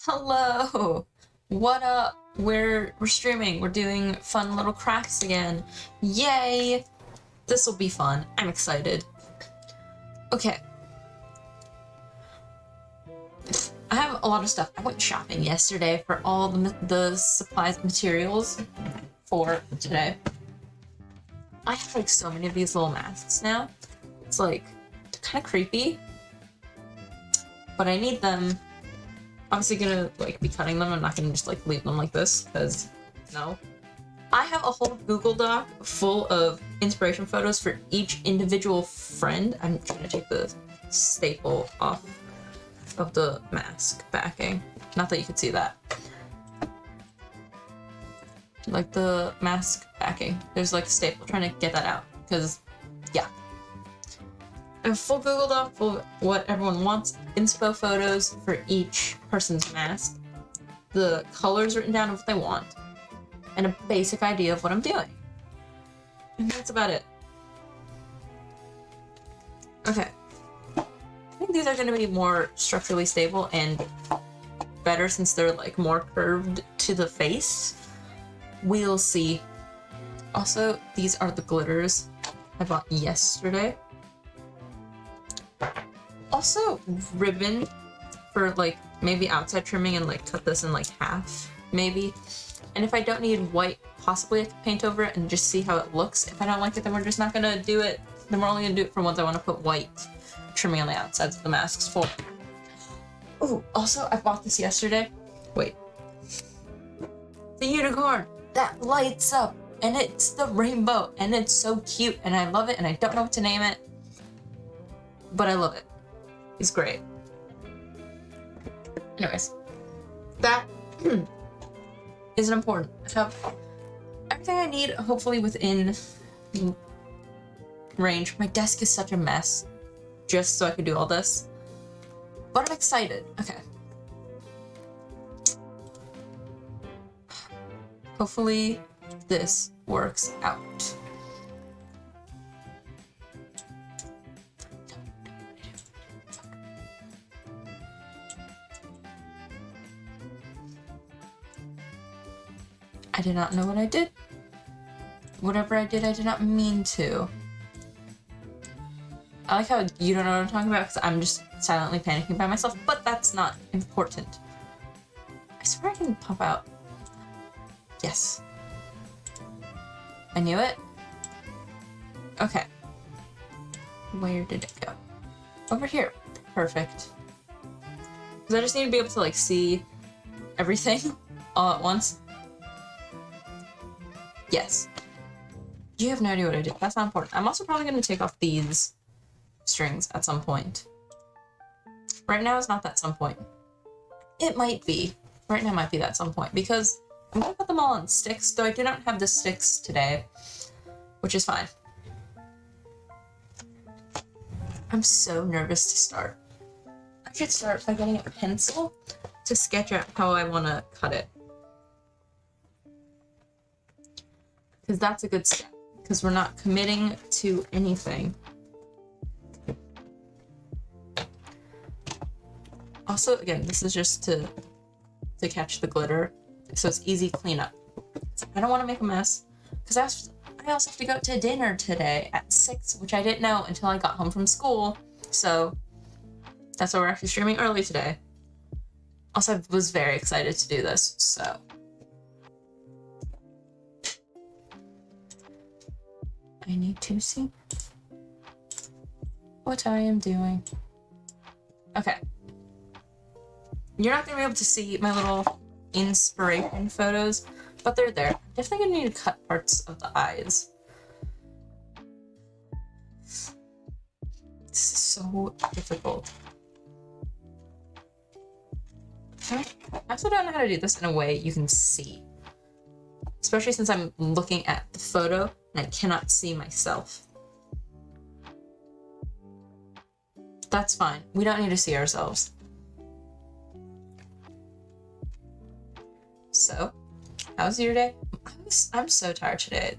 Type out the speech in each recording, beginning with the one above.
Hello! What up? We're streaming. We're doing fun little crafts again. Yay! This will be fun. I'm excited. Okay. I have a lot of stuff. I went shopping yesterday for all the supplies and materials for today. I have like so many of these little masks now. It's like kind of creepy. But I need them. Obviously gonna like be cutting them. I'm not gonna just like leave them like this because no. I have a whole Google Doc full of inspiration photos for each individual friend. I'm trying to take the staple off of the mask backing. Not that you could see that. Like the mask backing. There's like a staple, trying to get that out because yeah. I have a full Google Doc full of what everyone wants, inspo photos for each person's mask, the colors written down of what they want, and a basic idea of what I'm doing. And that's about it. Okay. I think these are going to be more structurally stable and better since they're like more curved to the face. We'll see. Also, these are the glitters I bought yesterday. Also, ribbon for like maybe outside trimming and like cut this in like half, maybe. And if I don't need white, possibly I could paint over it and just see how it looks. If I don't like it, then we're just not gonna do it. Then we're only gonna do it for ones I want to put white trimming on the outsides of the masks for. Oh, also I bought this yesterday. Wait. The unicorn that lights up and it's the rainbow and it's so cute and I love it and I don't know what to name it. But I love it. He's great. Anyways, that isn't important. I have everything I need, hopefully within range. My desk is such a mess, just so I could do all this. But I'm excited. Okay. Hopefully this works out. I did not know what I did. Whatever I did, I did not mean to. I like how you don't know what I'm talking about because I'm just silently panicking by myself, but that's not important. I swear I can pop out. Yes. I knew it. Okay. Where did it go? Over here. Perfect. Because I just need to be able to like see everything all at once. Yes. You have no idea what I did. That's not important. I'm also probably going to take off these strings at some point. Right now is not that some point. It might be. Right now might be that some point because I'm going to put them all on sticks, though I do not have the sticks today. which is fine. I'm so nervous to start. I should start by getting a pencil to sketch out how I want to cut it. Because that's a good step. Because we're not committing to anything. Also, again, this is just to catch the glitter. So it's easy cleanup. I don't want to make a mess. Because I also have to go to dinner today at 6, which I didn't know until I got home from school. So that's why we're actually streaming early today. Also, I was very excited to do this, so. I need to see what I am doing. Okay. You're not gonna be able to see my little inspiration photos, but they're there. I'm definitely gonna need to cut parts of the eyes. This is so difficult. I also don't know how to do this in a way you can see. Especially since I'm looking at the photo and I cannot see myself. That's fine. We don't need to see ourselves. So, how's your day? I'm so tired today.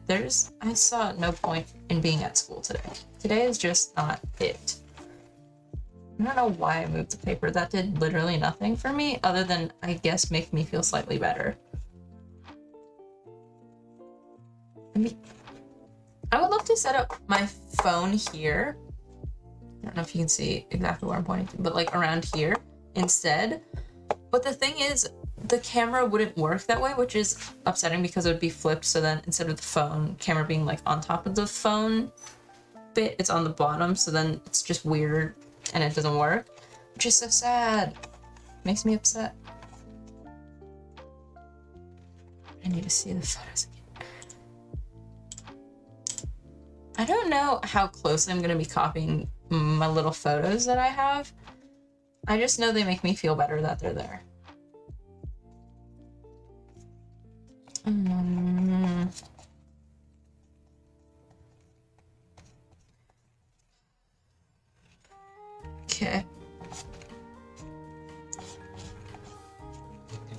I saw no point in being at school today. Today is just not it. I don't know why I moved the paper. That did literally nothing for me other than, I guess, make me feel slightly better. I would love to set up my phone here. I don't know if you can see exactly where I'm pointing to, but like around here instead. But the thing is, the camera wouldn't work that way, which is upsetting because it would be flipped. So then instead of the phone camera being like on top of the phone bit, it's on the bottom. So then it's just weird and it doesn't work, which is so sad. Makes me upset. I need to see the photos again. I don't know how closely I'm going to be copying my little photos that I have. I just know they make me feel better that they're there. Okay.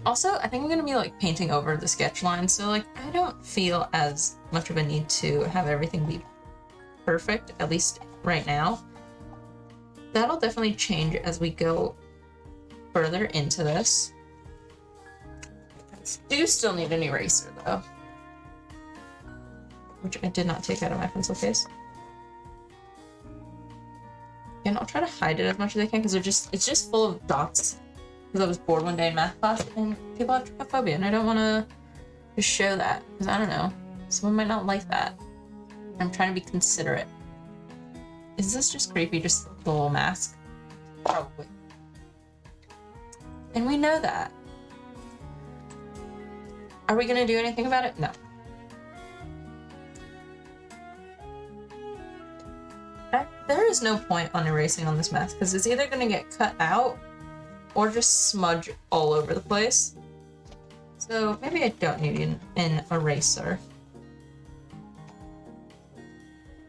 Also, I think I'm gonna be like painting over the sketch line, so like I don't feel as much of a need to have everything be perfect, at least right now. That'll definitely change as we go further into this. I do still need an eraser though, which I did not take out of my pencil case. And I'll try to hide it as much as I can because it's just full of dots. Because I was bored one day in math class and people have trypophobia, and I don't want to just show that because I don't know, someone might not like that. I'm trying to be considerate. Is this just creepy? Just the little mask? Probably. And we know that. Are we gonna do anything about it? No. There is no point on erasing on this mask because it's either gonna get cut out or just smudge all over the place. So maybe I don't need an eraser.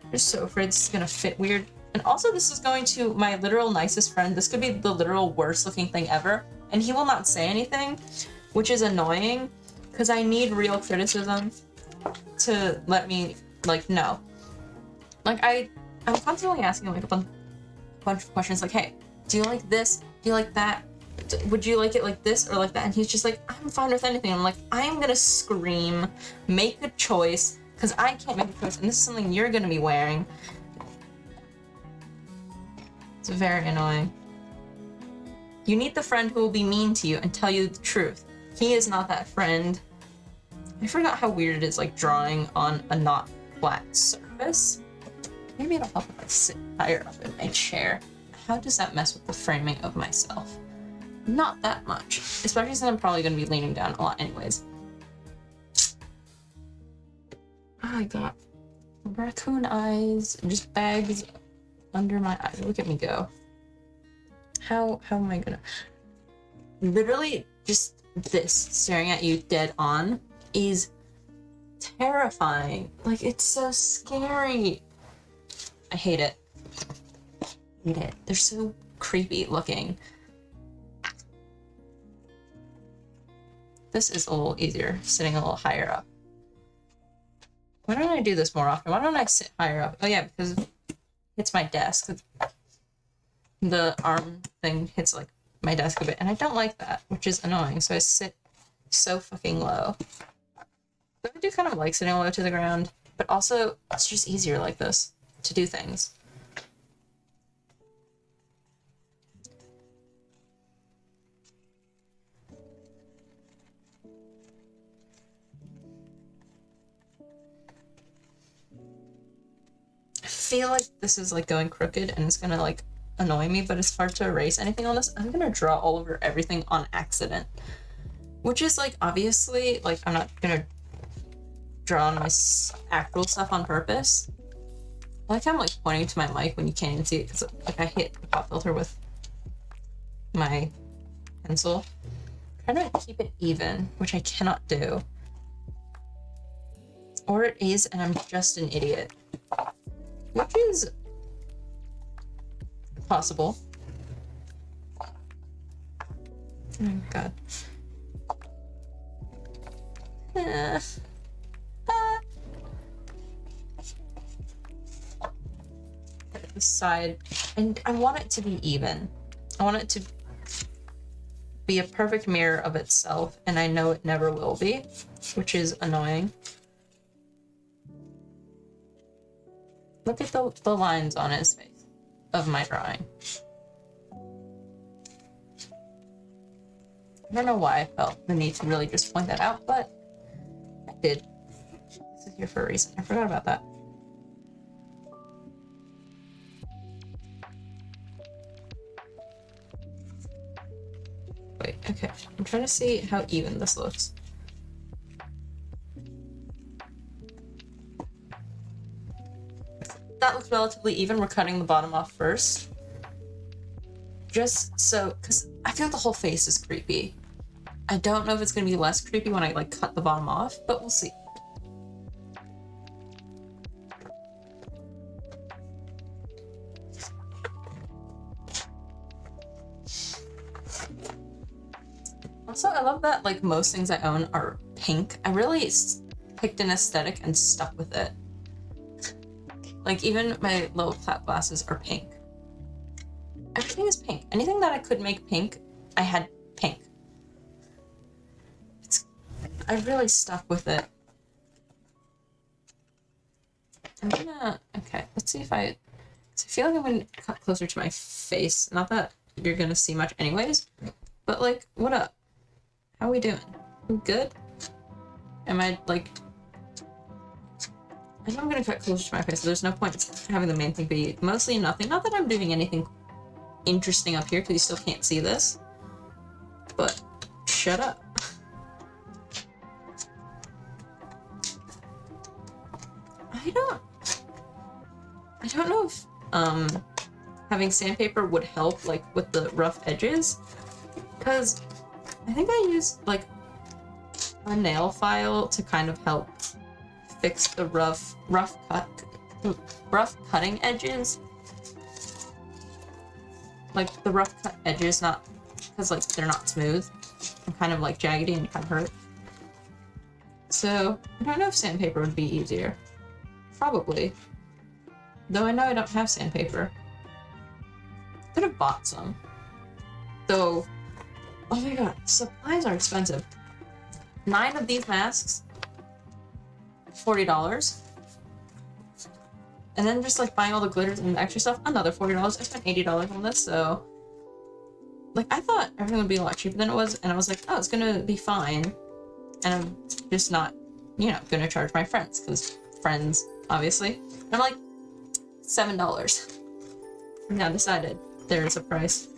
I'm just so afraid this is gonna fit weird. And also this is going to my literal nicest friend. This could be the literal worst looking thing ever. And he will not say anything, which is annoying because I need real criticism to let me like know. Like I'm constantly asking like a bunch of questions like, hey, do you like this? Do you like that? Would you like it like this or like that? And he's just like, I'm fine with anything. I'm like, I'm gonna scream, make a choice, because I can't make a choice, and this is something you're gonna be wearing. It's very annoying. You need the friend who will be mean to you and tell you the truth. He is not that friend. I forgot how weird it is like drawing on a not flat surface. Maybe it'll help if I sit higher up in my chair. How does that mess with the framing of myself? Not that much, especially since I'm probably going to be leaning down a lot anyways. I got raccoon eyes, just bags under my eyes. Look at me go. How am I gonna... Literally just this staring at you dead on is terrifying. Like, it's so scary. I hate it. Hate it. They're so creepy looking. This is a little easier, sitting a little higher up. Why don't I do this more often? Why don't I sit higher up? Oh yeah, because it's my desk. The arm thing hits like my desk a bit, and I don't like that, which is annoying. So I sit so fucking low. But I do kind of like sitting low to the ground, but also it's just easier like this to do things. I feel like this is like going crooked and it's gonna like annoy me, but it's hard to erase anything on this. I'm gonna draw all over everything on accident, which is like obviously like I'm not gonna draw on my actual stuff on purpose. I like I'm like pointing to my mic when you can't even see it because like I hit the pop filter with my pencil. I'm trying to keep it even, which I cannot do. Or it is, and I'm just an idiot. Which is possible. Oh god. The side, and I want it to be even. I want it to be a perfect mirror of itself, and I know it never will be, which is annoying. Look at the lines on his face of my drawing. I don't know why I felt the need to really just point that out, but I did. This is here for a reason. I forgot about that. Wait, okay. I'm trying to see how even this looks. That looks relatively even. We're cutting the bottom off first. Just so, because I feel like the whole face is creepy. I don't know if it's going to be less creepy when I like cut the bottom off, but we'll see. Also, I love that like most things I own are pink. I really picked an aesthetic and stuck with it. Like even my little flat glasses are pink. Everything is pink. Anything that I could make pink, I had pink. I really stuck with it. I'm gonna, okay, let's see if I feel like I'm gonna cut closer to my face. Not that you're gonna see much anyways, but like, what up? How are we doing? We good? Am I like, I know I'm gonna cut closer to my face, so there's no point having the main thing be mostly nothing. Not that I'm doing anything interesting up here, because you still can't see this. But, shut up. I don't know if, having sandpaper would help, like, with the rough edges. Because I think I used, like, a nail file to kind of help fix the rough cutting edges. Like the rough cut edges, not because like they're not smooth and kind of like jaggedy and kind of hurt. So I don't know if sandpaper would be easier. Probably. Though I know I don't have sandpaper. Could have bought some. Though, oh my god, supplies are expensive. 9 of these masks, $40. And then just like buying all the glitters and the extra stuff, another $40. I spent $80 on this, so like I thought everything would be a lot cheaper than it was, and I was like, oh, it's gonna be fine. And I'm just not, you know, gonna charge my friends, because friends, obviously. And I'm like, $7. I've now decided there is a price.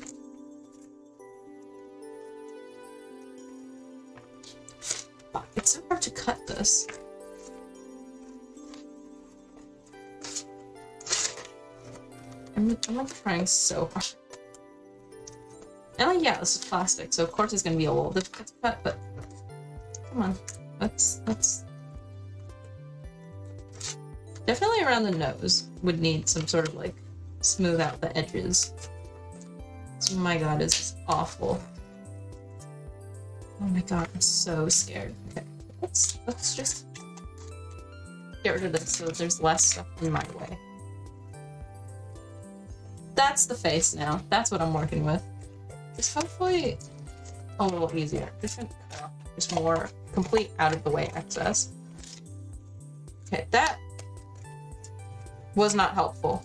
Fuck, it's so hard to cut this. I'm like trying so hard. And like, yeah, this is plastic, so of course it's gonna be a little difficult to cut, but come on, let's Definitely around the nose would need some sort of like smooth out the edges. Oh my god, it's awful. Oh my god, I'm so scared. Okay, let's just get rid of this so there's less stuff in my way. That's the face now. That's what I'm working with. Just hopefully a little easier. Just more complete out of the way excess. Okay, that was not helpful.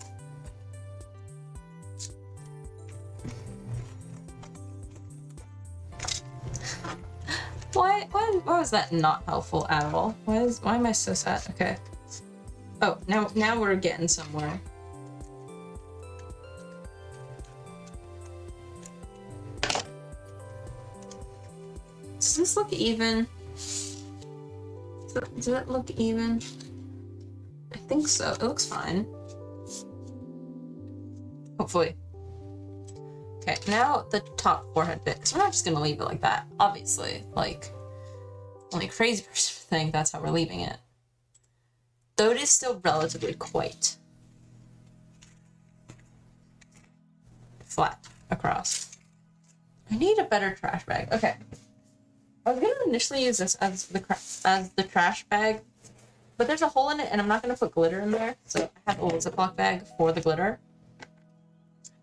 Why was that not helpful at all? Why am I so sad? Okay. Oh, now we're getting somewhere. Does this look even? Does it look even? I think so. It looks fine. Hopefully. Okay, now the top forehead bit. So we're not just gonna leave it like that. Obviously, like, only a crazy person would think that's how we're leaving it. Though it is still relatively quite flat across. I need a better trash bag. Okay. I was gonna initially use this as the trash bag, but there's a hole in it and I'm not gonna put glitter in there, so I have a little Ziploc bag for the glitter.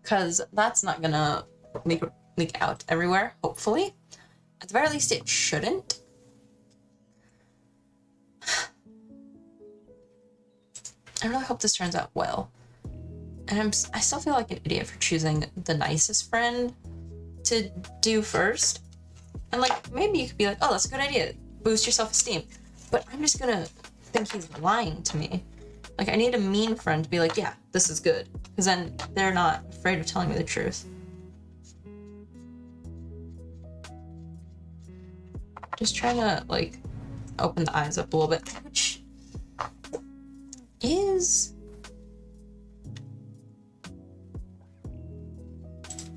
Because that's not gonna leak out everywhere, hopefully. At the very least, it shouldn't. I really hope this turns out well. And I still feel like an idiot for choosing the nicest friend to do first. And like, maybe you could be like, oh, that's a good idea. Boost your self-esteem. But I'm just gonna think he's lying to me. Like, I need a mean friend to be like, yeah, this is good. Because then they're not afraid of telling me the truth. Just trying to, like, open the eyes up a little bit. Which is...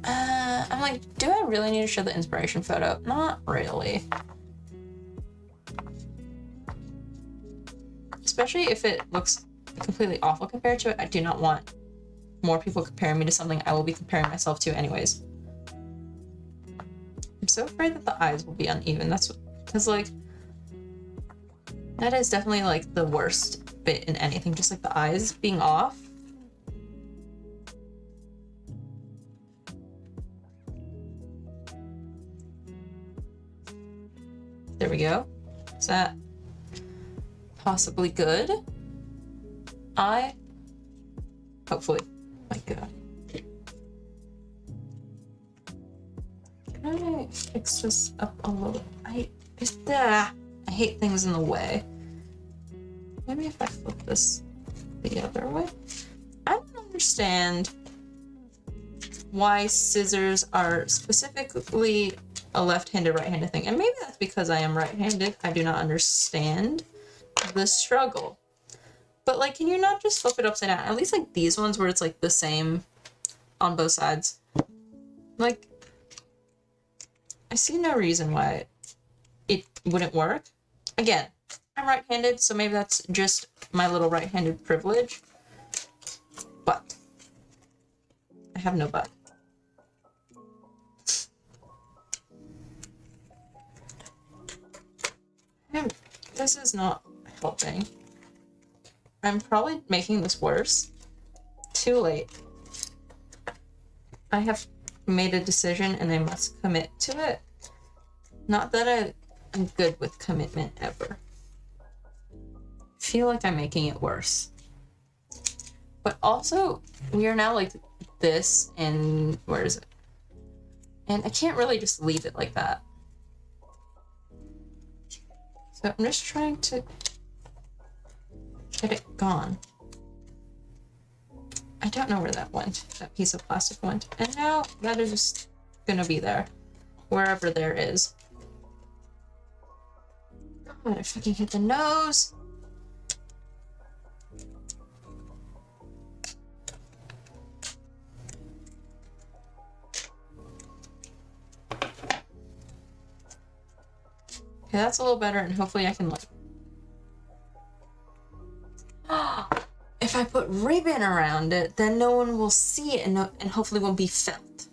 I'm like, do I really need to show the inspiration photo? Not really. Especially if it looks completely awful compared to it. I do not want more people comparing me to something I will be comparing myself to anyways. I'm so afraid that the eyes will be uneven. That's because, like, that is definitely like the worst bit in anything, just like the eyes being off. There we go. Is that possibly good? Hopefully. My god. Can I fix this up a little? I hate things in the way. Maybe if I flip this the other way? I don't understand why scissors are specifically a left-handed, right-handed thing. And maybe that's because I am right-handed. I do not understand the struggle. But, like, can you not just flip it upside down? At least, like, these ones where it's, like, the same on both sides. Like, I see no reason why it wouldn't work. Again, I'm right-handed, so maybe that's just my little right-handed privilege. But I have no but. This is not helping. I'm probably making this worse. Too late. I have made a decision and I must commit to it. Not that I'm good with commitment ever. I feel like I'm making it worse. But also, we are now like this, and where is it? And I can't really just leave it like that. So I'm just trying to get it gone. I don't know where that went. That piece of plastic went. And now that is just gonna be there. Wherever there is. God, if I can hit the nose. Okay, that's a little better, and hopefully I can like... if I put ribbon around it, then no one will see it and hopefully won't be felt.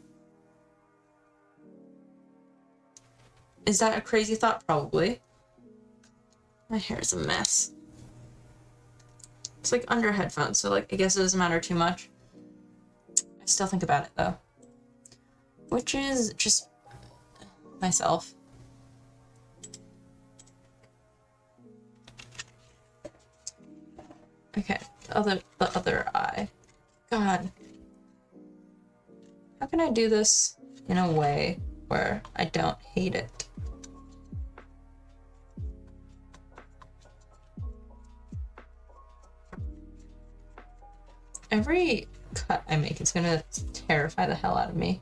Is that a crazy thought? Probably. My hair is a mess. It's like under headphones, so like I guess it doesn't matter too much. I still think about it though. Which is just myself. Okay, the other eye. God. How can I do this in a way where I don't hate it? Every cut I make is gonna terrify the hell out of me.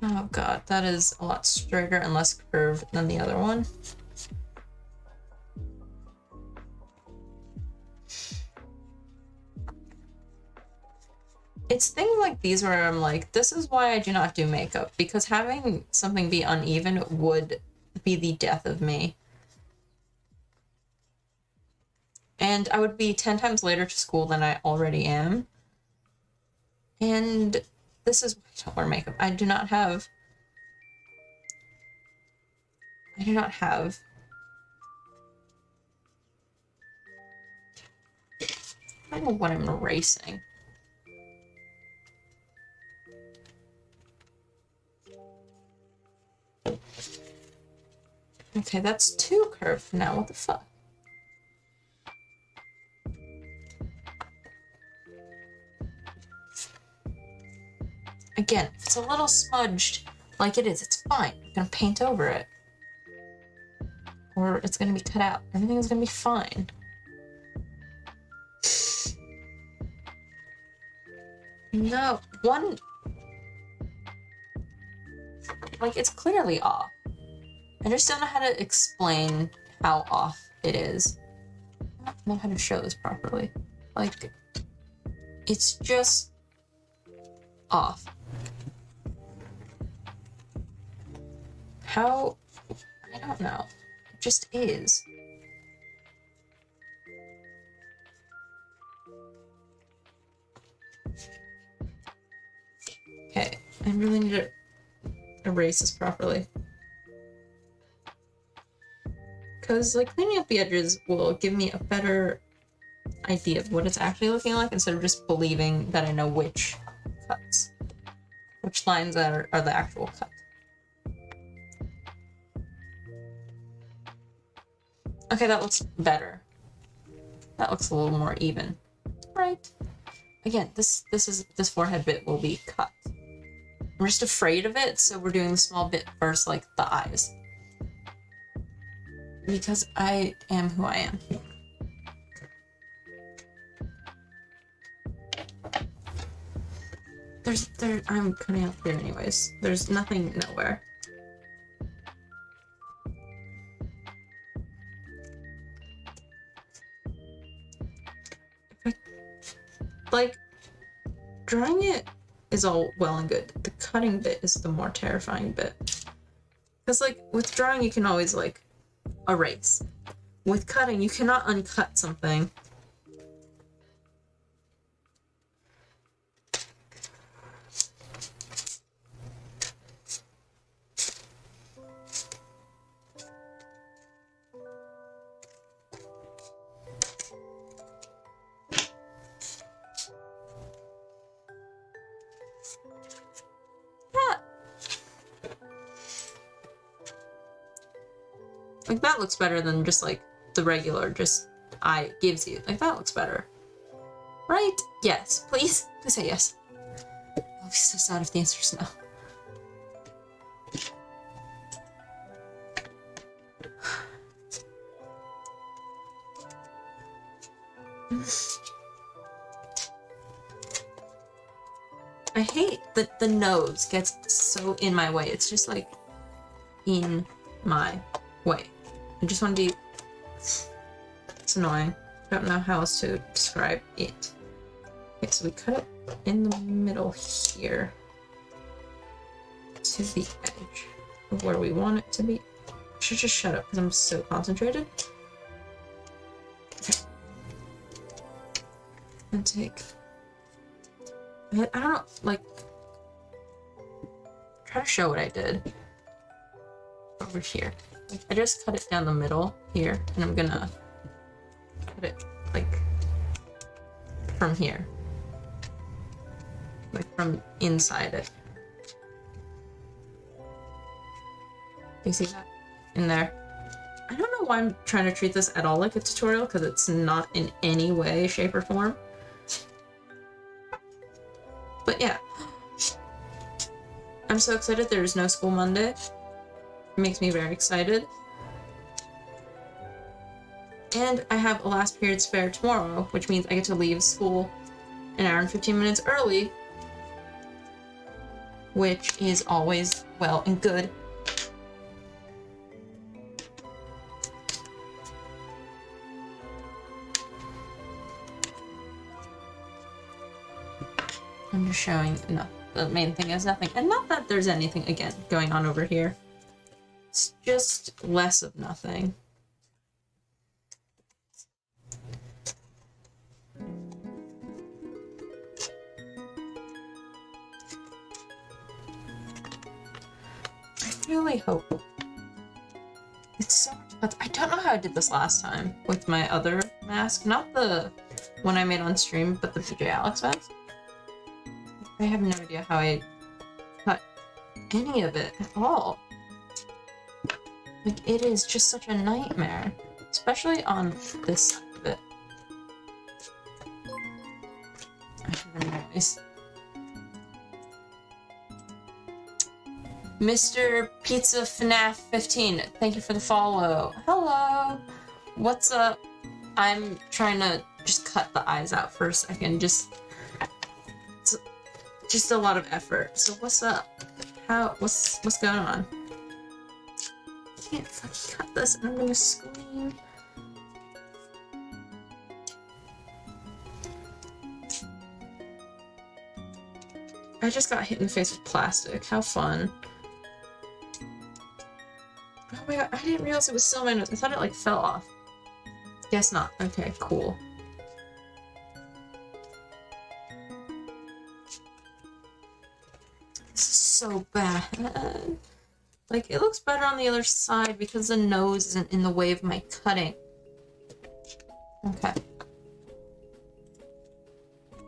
Oh god, that is a lot straighter and less curved than the other one. It's things like these where I'm like, this is why I do not do makeup, because having something be uneven would be the death of me. And I would be 10 times later to school than I already am. And this is why I don't wear makeup. I do not have... I don't know what I'm erasing. Okay, that's too curved now. What the fuck? Again, if it's a little smudged like it is, it's fine. I'm gonna paint over it. Or it's gonna be cut out. Everything's gonna be fine. No, one... Like, it's clearly off. I just don't know how to explain how off it is. I don't know how to show this properly. Like, it's just off. How? I don't know. It just is. Okay, I really need to erase this properly. Because, like, cleaning up the edges will give me a better idea of what it's actually looking like instead of just believing that I know which cuts. Which lines are the actual cut. Okay, that looks better. That looks a little more even. Right. Again, this forehead bit will be cut. I'm just afraid of it, so we're doing the small bit first, like the eyes. Because I am who I am. I'm cutting out here anyways. There's nothing nowhere. Like, drawing it is all well and good. The cutting bit is the more terrifying bit. Because, like, with drawing you can always, like, erase. With cutting, you cannot uncut something. Like, that looks better than just, like, the regular just eye gives you. Like, that looks better. Right? Yes. Please? Please say yes. I'll be so sad if the answer is no. I hate that the nose gets so in my way. It's just, like, in my way. I just want to do... It's annoying. I don't know how else to describe it. Okay, so we cut it in the middle here to the edge. of where we want it to be. I should just shut up because I'm so concentrated. Okay. And take... I don't know, like... Try to show what I did. Over here. Like, I just cut it down the middle here, and I'm gonna cut it, like, from here. Like, from inside it. You see that? In there. I don't know why I'm trying to treat this at all like a tutorial, because it's not in any way, shape, or form. But yeah. I'm so excited there is no school Monday. It makes me very excited. And I have a last period spare tomorrow, which means I get to leave school an hour and 15 minutes early, which is always well and good. I'm just showing, no, the main thing is nothing. And not that there's anything, again, going on over here. It's just less of nothing. I really hope. It's so much, I don't know how I did this last time with my other mask. Not the one I made on stream, but the PJ Alex mask. I have no idea how I cut any of it at all. Like, it is just such a nightmare. Especially on this side of it. I have a noise. Mr. Pizza FNAF 15, thank you for the follow. Hello! What's up? I'm trying to just cut the eyes out for a second. Just a lot of effort. So what's up? What's going on? I can't fucking cut this and I'm gonna scream. I just got hit in the face with plastic. How fun. Oh my god, I didn't realize it was still in my nose. I thought it like fell off. Guess not. Okay, cool. So bad. Like, it looks better on the other side because the nose isn't in the way of my cutting. Okay.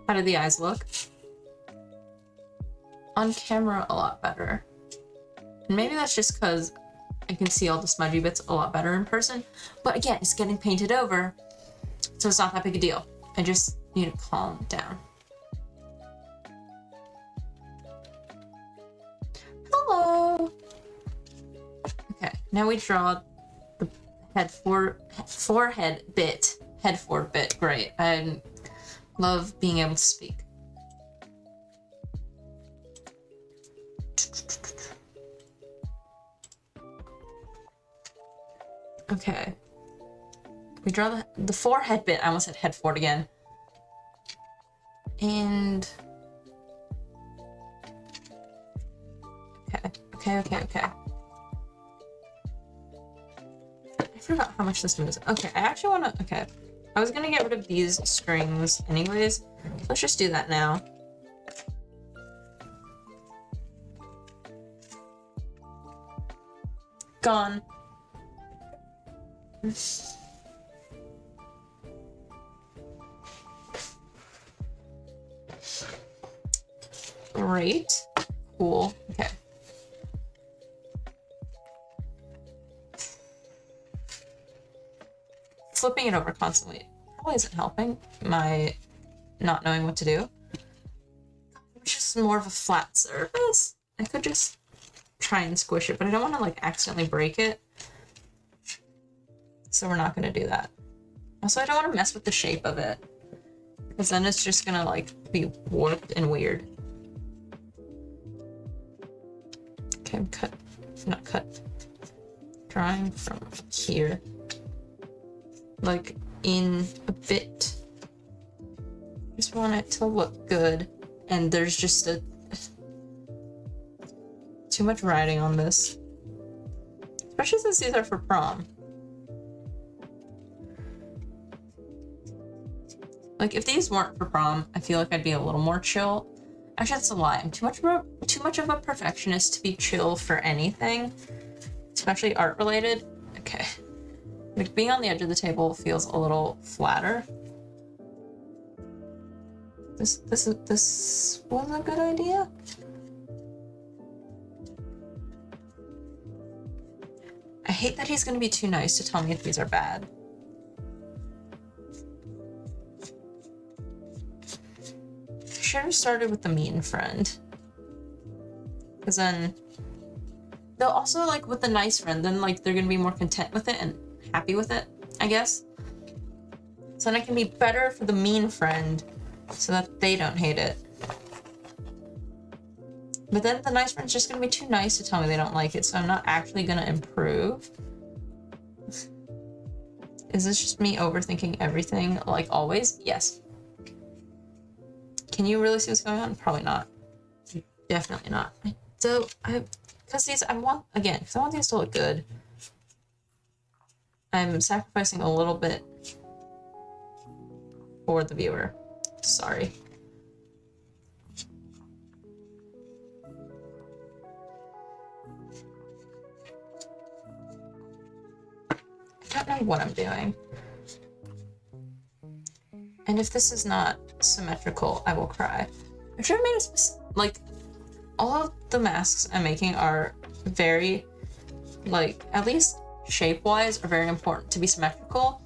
How do the eyes look? On camera, a lot better. And maybe that's just because I can see all the smudgy bits a lot better in person. But again, it's getting painted over, so it's not that big a deal. I just need to calm down. Hello! Okay, now we draw the forehead bit. Head forward bit, great. I love being able to speak. Okay. We draw the forehead bit. I almost said head forward again. And... Okay. I forgot how much this moves. Okay, I actually want to... Okay. I was going to get rid of these strings anyways. Let's just do that now. Gone. Great. Cool. Okay. Flipping it over constantly probably isn't helping my not knowing what to do. It's just more of a flat surface. I could just try and squish it, but I don't want to like accidentally break it. So we're not going to do that. Also, I don't want to mess with the shape of it, because then it's just going to like be warped and weird. Okay, I'm drawing from here. Like in a bit. Just want it to look good. And there's just too much writing on this. Especially since these are for prom. Like, if these weren't for prom, I feel like I'd be a little more chill. Actually, that's a lie. I'm too much of a perfectionist to be chill for anything, especially art related. Okay. Like, being on the edge of the table feels a little flatter. This was a good idea. I hate that he's gonna be too nice to tell me if these are bad. Should have started with the mean friend. Because then they'll also, like, with the nice friend, then, like, they're gonna be more content with it and happy with it, I guess. So then I can be better for the mean friend so that they don't hate it. But then the nice friend's just gonna be too nice to tell me they don't like it, so I'm not actually gonna improve. Is this just me overthinking everything, like always? Yes. Can you really see what's going on? Probably not. Definitely not. Because I want these to look good. I'm sacrificing a little bit for the viewer. Sorry. I don't know what I'm doing. And if this is not symmetrical, I will cry. I should have made like, all of the masks I'm making are very, like, at least shape-wise, are very important to be symmetrical.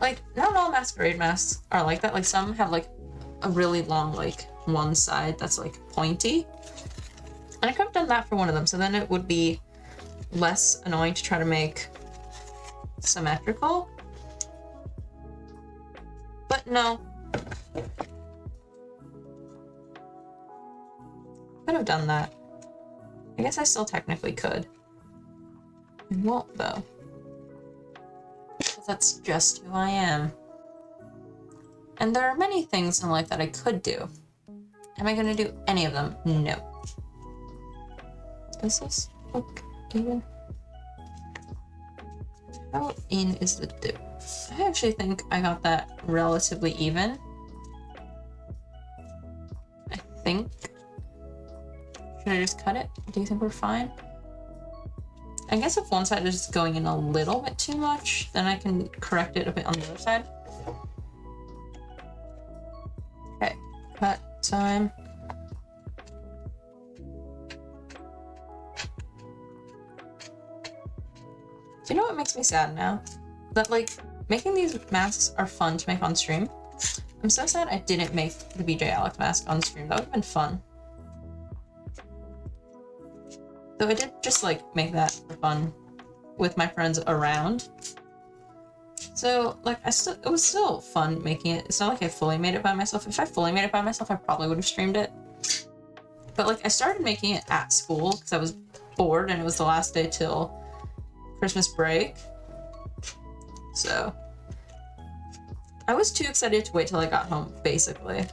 Like, not all masquerade masks are like that. Like, some have, like, a really long, like, one side that's, like, pointy. And I could have done that for one of them, so then it would be less annoying to try to make symmetrical. But no. Could have done that. I guess I still technically could. I won't, though. Because that's just who I am. And there are many things in life that I could do. Am I going to do any of them? No. Does this look even? How in is the dip? I actually think I got that relatively even. I think. Should I just cut it? Do you think we're fine? I guess if one side is just going in a little bit too much, then I can correct it a bit on the other side. Okay, cut time. Do you know what makes me sad now? That, like, making these masks are fun to make on stream. I'm so sad I didn't make the BJ Alex mask on stream. That would have been fun. Though I did just, like, make that for fun with my friends around. So, like, it was still fun making it. It's not like I fully made it by myself. If I fully made it by myself, I probably would have streamed it. But, like, I started making it at school because I was bored and it was the last day till Christmas break. So I was too excited to wait till I got home, basically.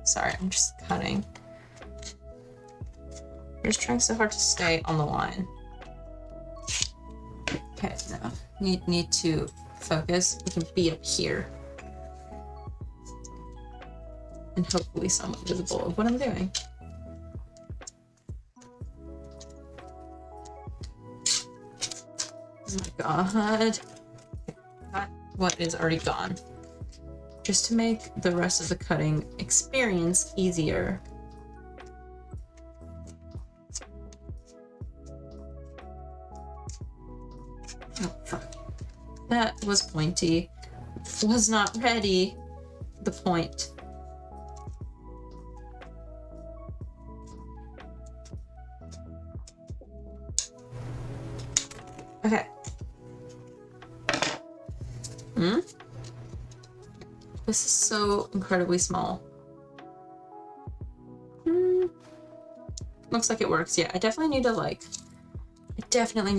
Sorry, I'm just cutting. I'm just trying so hard to stay on the line. Okay, now need to focus. We can be up here. And hopefully somewhat visible of what I'm doing. Oh my god. Cut what is already gone. Just to make the rest of the cutting experience easier. Oh, fuck. That was pointy. Was not ready. The point. Okay. This is so incredibly small. Looks like it works. Yeah, I definitely need to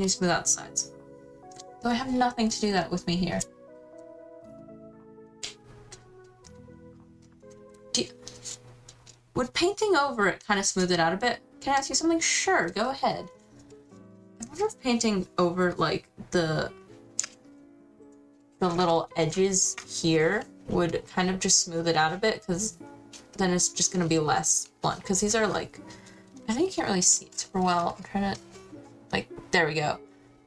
smooth out the sides. Though I have nothing to do that with me here. Would painting over it kind of smooth it out a bit? Can I ask you something? Sure, go ahead. I wonder if painting over, like, the little edges here would kind of just smooth it out a bit, because then it's just going to be less blunt. Because these are, like, I know you can't really see it super well. I'm trying to, like, there we go.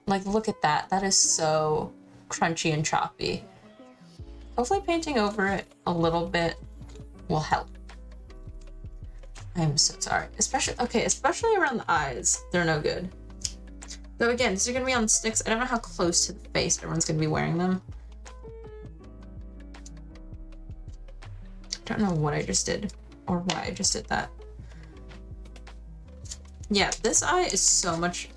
Like, look at that. That is so crunchy and choppy. Hopefully painting over it a little bit will help. I'm so sorry. Especially around the eyes. They're no good. Though again, these are going to be on sticks. I don't know how close to the face everyone's going to be wearing them. I don't know what I just did or why I just did that. Yeah, this eye is so much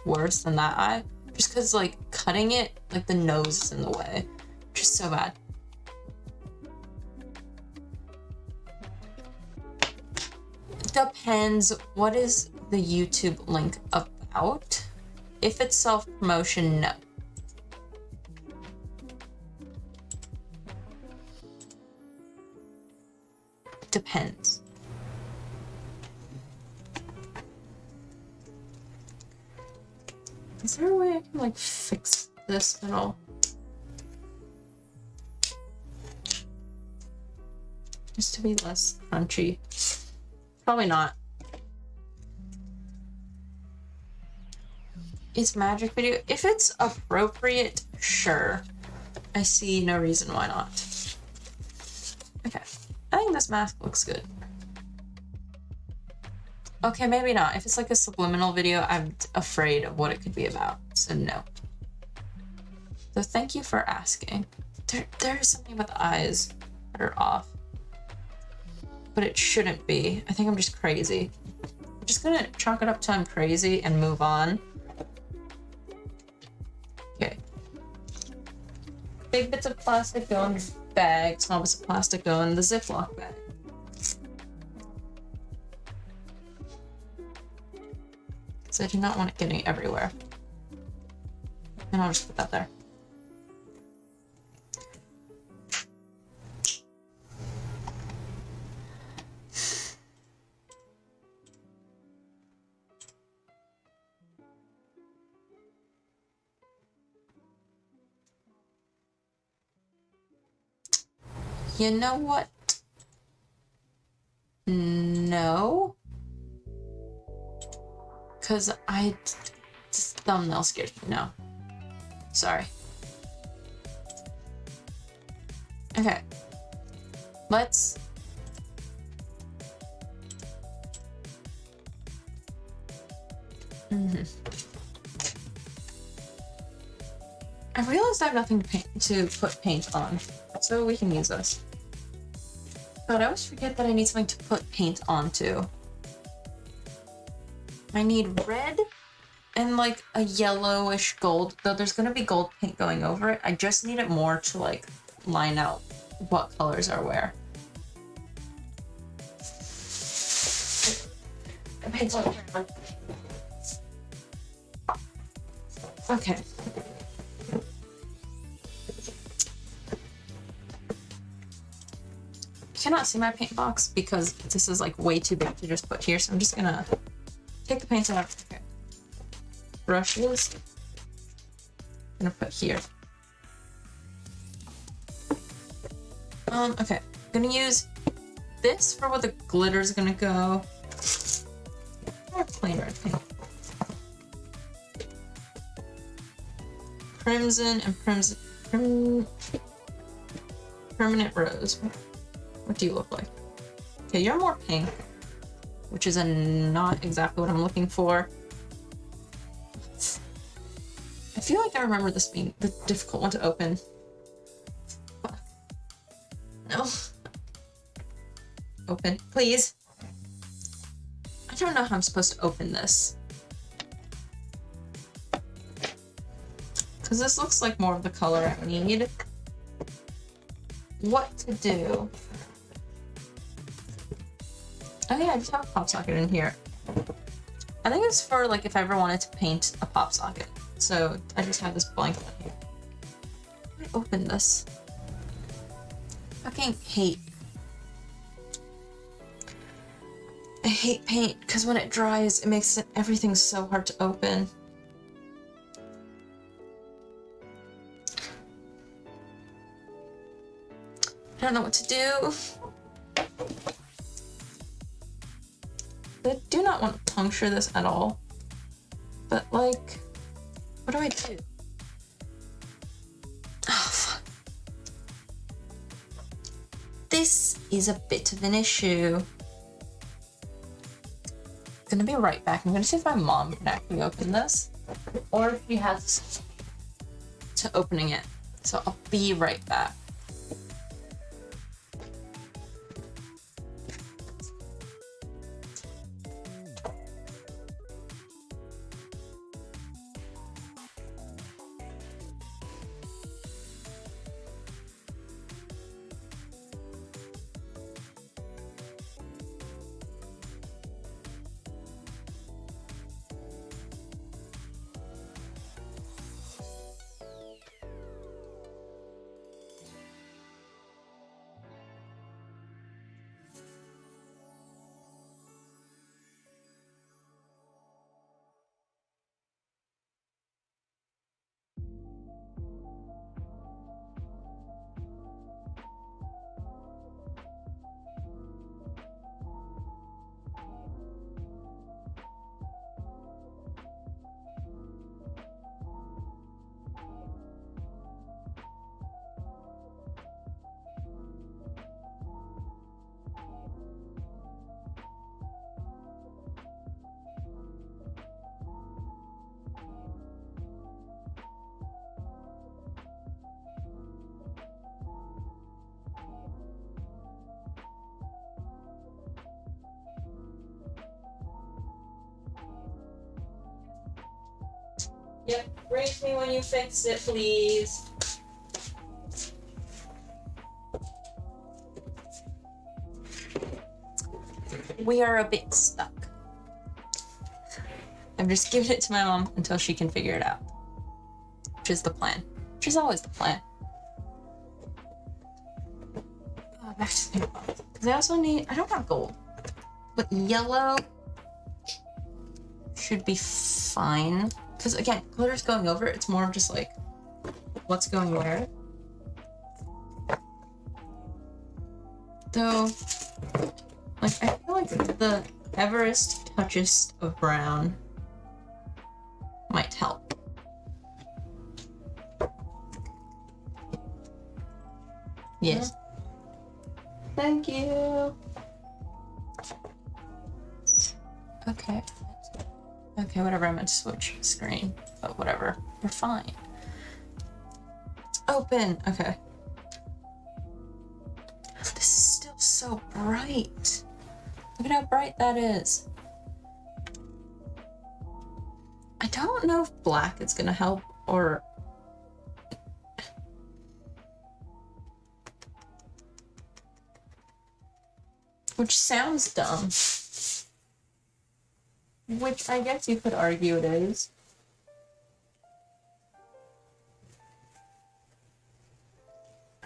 worse than that eye. Just because, like, cutting it, like, the nose is in the way. Just so bad. Depends. What is the YouTube link about? If it's self-promotion, no. Depends. Is there a way I can, like, fix this at all? Just to be less crunchy. Probably not. Is magic video? If it's appropriate, sure. I see no reason why not. Okay. I think this mask looks good. Okay, maybe not. If it's like a subliminal video, I'm afraid of what it could be about. So no. So thank you for asking. There is something about the eyes that are off. But it shouldn't be. I think I'm just crazy. I'm just gonna chalk it up to I'm crazy and move on. Okay. Big bits of plastic go in the bag, small bits of plastic go in the Ziploc bag. So I do not want it getting everywhere. And I'll just put that there. You know what? No. Because this thumbnail scared me. No. Sorry. Okay. Let's... I realized I have nothing to put paint on, so we can use this. But I always forget that I need something to put paint onto. I need red and like a yellowish gold, though there's gonna be gold paint going over it. I just need it more to like line out what colors are where. The paint's on. Okay. I cannot see my paint box because this is like way too big to just put here, so I'm just gonna take the paint out. Okay. Brushes. I'm gonna put here. Okay. I'm gonna use this for where the glitter's gonna go. Or plain red paint. Crimson and permanent rose. What do you look like? Okay, you're more pink, which is not exactly what I'm looking for. I feel like I remember this being the difficult one to open. Fuck. No. Open, please. I don't know how I'm supposed to open this. Because this looks like more of the color I need. What to do? Oh yeah, I just have a pop socket in here. I think it's for like if I ever wanted to paint a pop socket. So I just have this blank one here. How do I open this? Fucking hate. I hate paint because when it dries, it makes everything so hard to open. I don't know what to do. I do not want to puncture this at all. But like, what do I do? Oh, fuck. This is a bit of an issue. I'm gonna be right back. I'm gonna see if my mom can actually open this, or if she has to opening it. So I'll be right back. Yep, brief me when you fix it, please. We are a bit stuck. I'm just giving it to my mom until she can figure it out. Which is the plan. Which is always the plan. Oh, back to the paint box. Because I also need, I don't want gold. But yellow should be fine. Because again, glitter's going over, it's more of just like, what's going where. Though, like, I feel like the Everest touches of brown might help. Yes. Thank you. Okay. Okay, whatever, I meant to switch screen, but whatever, we're fine. It's open, okay. This is still so bright. Look at how bright that is. I don't know if black is gonna help or... Which sounds dumb. Which I guess you could argue it is.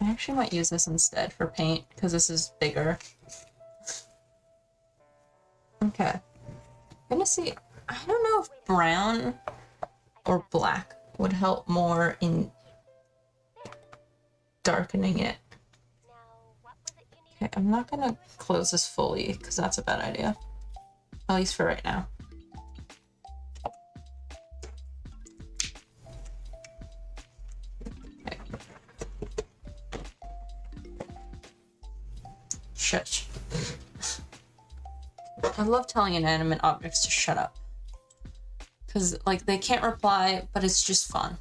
I actually might use this instead for paint, because this is bigger. Okay. I'm gonna see, I don't know if brown or black would help more in darkening it. Okay, I'm not gonna close this fully, because that's a bad idea. At least for right now. Okay. Shut. I love telling inanimate objects to shut up. Because, like, they can't reply, but it's just fun.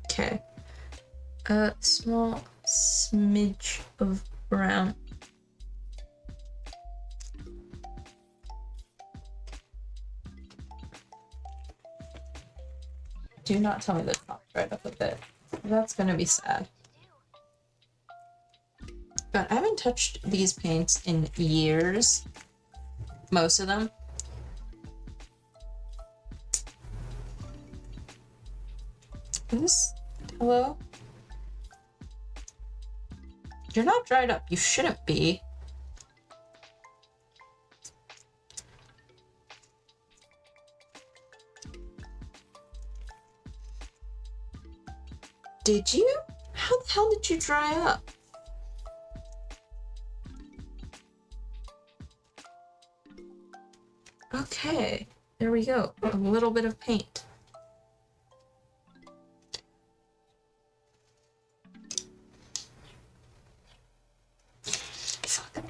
Okay. A small smidge of brown. Do not tell me the top right up a bit. That's gonna be sad. But I haven't touched these paints in years. Most of them. Is this... Hello? You're not dried up. You shouldn't be. Did you? How the hell did you dry up? Okay, there we go. A little bit of paint. Fuck.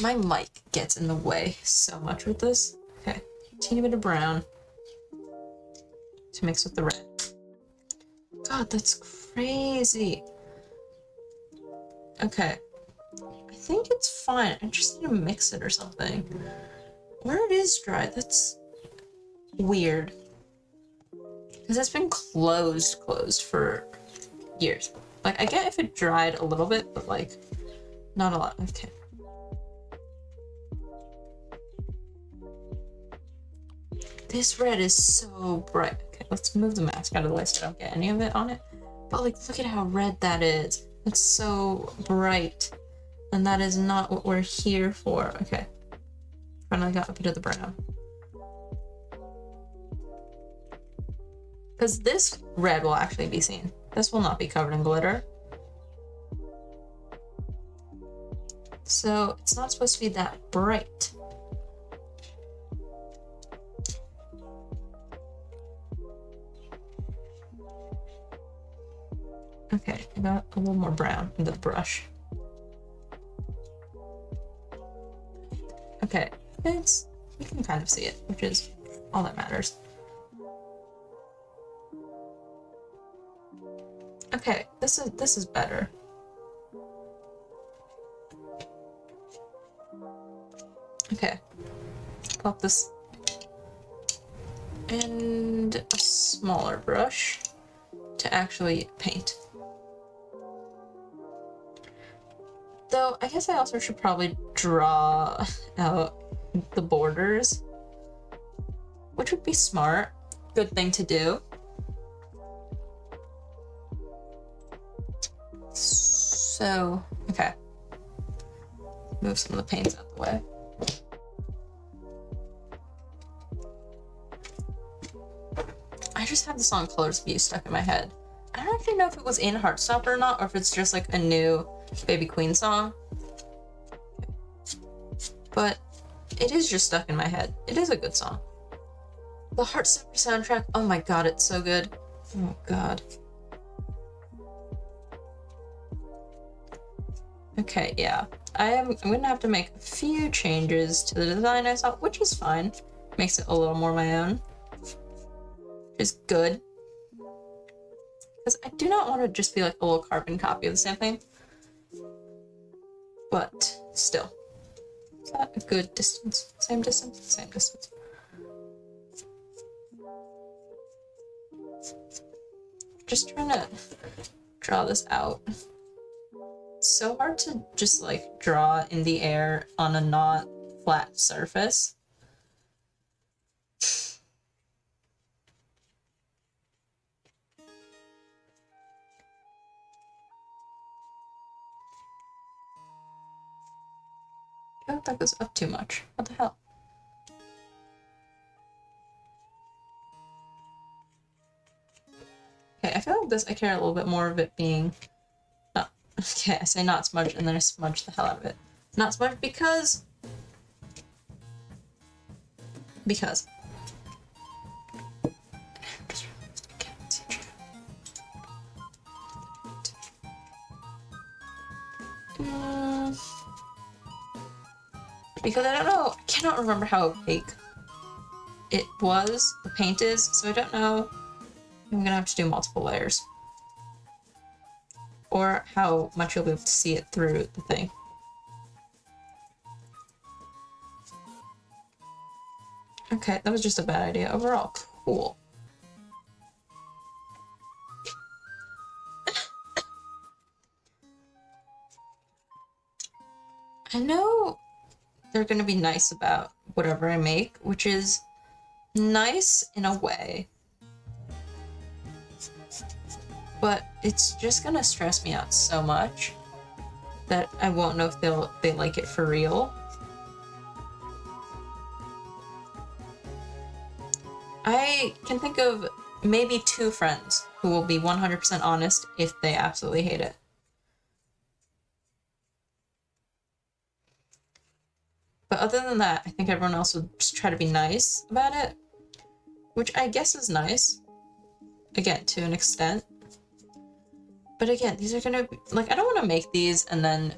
My mic gets in the way so much with this. Okay, teeny bit of brown to mix with the red. God, that's crazy. Okay. I think it's fine. I just need to mix it or something. Where it is dry, that's weird. Because it's been closed for years. Like, I get if it dried a little bit, but like, not a lot. Okay. This red is so bright. Okay, let's move the mask out of the way so I don't get any of it on it. But like, look at how red that is. It's so bright. And that is not what we're here for. Okay. Finally got a bit of the brown. Because this red will actually be seen. This will not be covered in glitter. So it's not supposed to be that bright. Okay, I got a little more brown into the brush. Okay, you can kind of see it, which is all that matters. Okay, this is better. Okay, pop this and a smaller brush to actually paint. Though, I guess I also should probably draw out the borders, which would be smart. Good thing to do. So, okay. Move some of the paints out the way. I just have the song Colors of You stuck in my head. I don't actually know if it was in Heartstopper or not, or if it's just like a new Baby Queen song. But it is just stuck in my head. It is a good song. The Heartstopper soundtrack, oh my god, it's so good. Oh god. Okay, yeah. I'm gonna have to make a few changes to the design I saw, which is fine. Makes it a little more my own. Which is good. Because I do not want to just be like a little carbon copy of the same thing. But still. Is that a good distance? Same distance? Same distance. Just trying to draw this out. It's so hard to just like draw in the air on a not flat surface. I hope that goes up too much. What the hell? Okay, I feel like this, I care a little bit more of it being... Oh, okay, I say not smudged and then I smudge the hell out of it. Not smudged because... Because. Because I don't know, I cannot remember how opaque it was, the paint is, so I don't know. I'm gonna have to do multiple layers. Or how much you'll be able to see it through the thing. Okay, that was just a bad idea. Overall, cool. I know they're gonna be nice about whatever I make, which is nice in a way. But it's just gonna stress me out so much. that I won't know if they like it for real. I can think of maybe 2 friends who will be 100% honest if they absolutely hate it. But other than that, I think everyone else would just try to be nice about it, which I guess is nice. Again, to an extent. But again, these are gonna be, like, I don't want to make these and then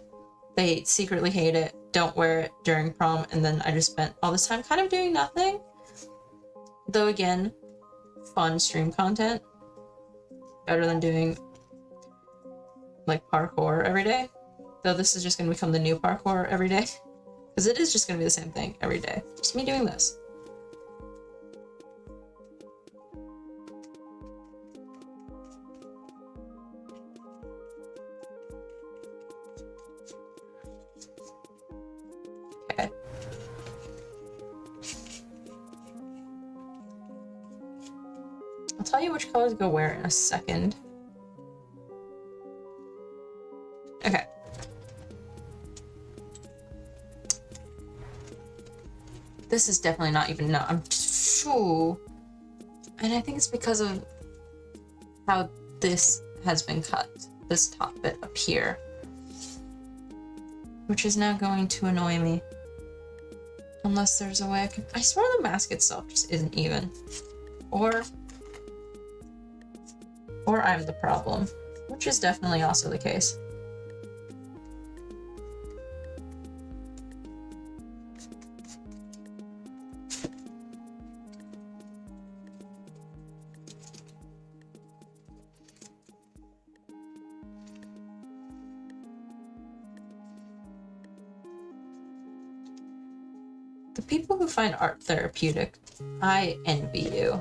they secretly hate it, don't wear it during prom, and then I just spent all this time kind of doing nothing. Though again, fun stream content. Better than doing, like, parkour every day. Though this is just gonna become the new parkour every day. Because it is just gonna be the same thing every day. Just me doing this. Okay. I'll tell you which colors to go wear in a second. Okay. This is definitely not even, no, I'm so, and I think it's because of how this has been cut, this top bit up here, which is now going to annoy me. Unless there's a way I swear the mask itself just isn't even. Or I'm the problem, which is definitely also the case. The people who find art therapeutic, I envy you.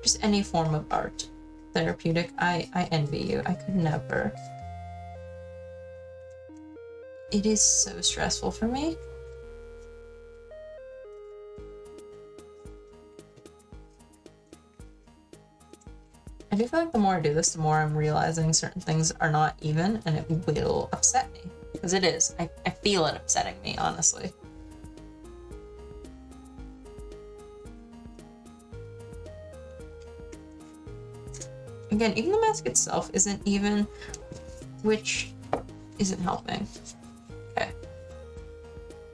Just any form of art therapeutic, I envy you. I could never. It is so stressful for me. I do feel like the more I do this, the more I'm realizing certain things are not even, and it will upset me. Because it is. I feel it upsetting me, honestly. Again, even the mask itself isn't even, which isn't helping. Okay.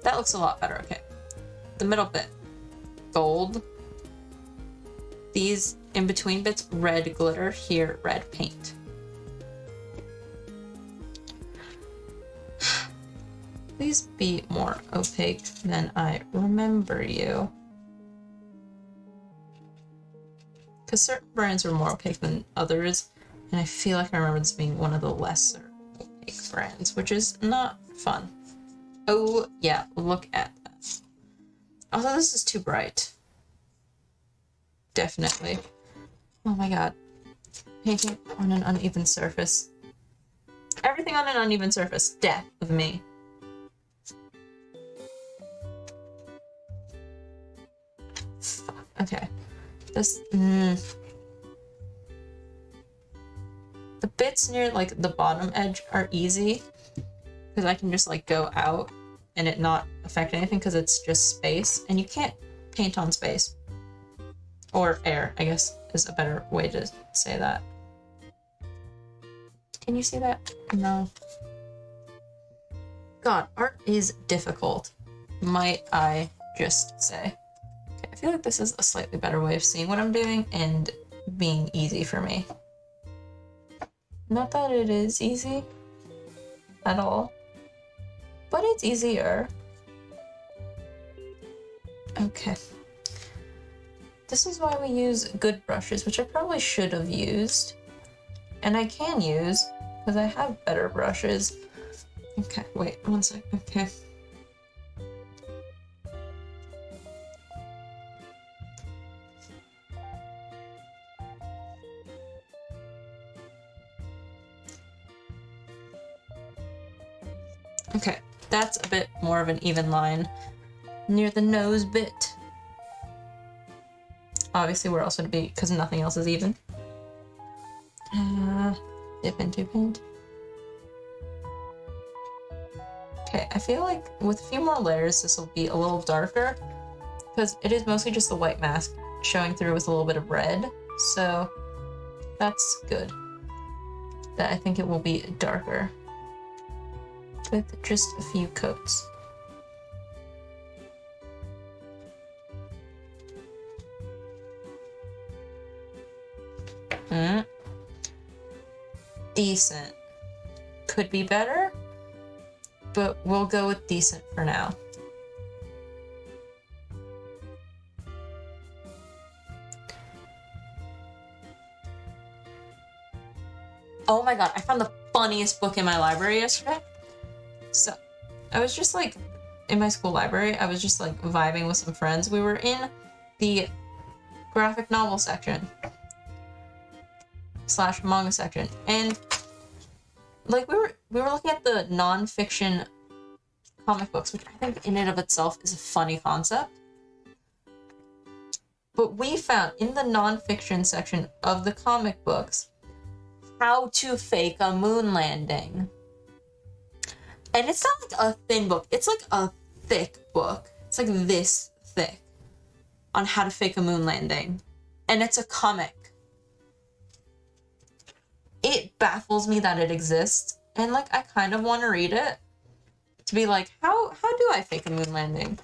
That looks a lot better, okay. The middle bit, gold. These in-between bits, red glitter, here, red paint. Please be more opaque than I remember you. Because certain brands are more opaque than others, and I feel like I remember this being one of the lesser opaque brands, which is not fun. Oh, yeah, look at that. Although this is too bright. Definitely. Oh my god. Painting on an uneven surface. Everything on an uneven surface. Death of me. Fuck. Okay. This. The bits near, like, the bottom edge are easy. Because I can just, like, go out and it not affect anything because it's just space. And you can't paint on space. Or air, I guess, is a better way to say that. Can you see that? No. God, art is difficult, might I just say. Okay, I feel like this is a slightly better way of seeing what I'm doing and being easy for me. Not that it is easy at all, but it's easier. Okay. This is why we use good brushes, which I probably should have used. And I can use, because I have better brushes. Okay, wait, one sec, okay. Okay, that's a bit more of an even line near the nose bit. Obviously, we're also to be, because nothing else is even. dip into paint. Okay, I feel like with a few more layers, this will be a little darker because it is mostly just the white mask showing through with a little bit of red. So that's good. That I think it will be darker with just a few coats. Decent. Could be better, but we'll go with decent for now. Oh my god, I found the funniest book in my library yesterday. So, I was just like, in my school library, I was just like vibing with some friends. We were in the graphic novel section / manga section, and like we were looking at the non-fiction comic books, which I think in and of itself is a funny concept. But we found in the non-fiction section of the comic books how to fake a moon landing. And it's not like a thin book, it's like a thick book. It's like this thick on how to fake a moon landing. And it's a comic. It baffles me that it exists, and like I kind of want to read it to be like, how do I fake a moon landing?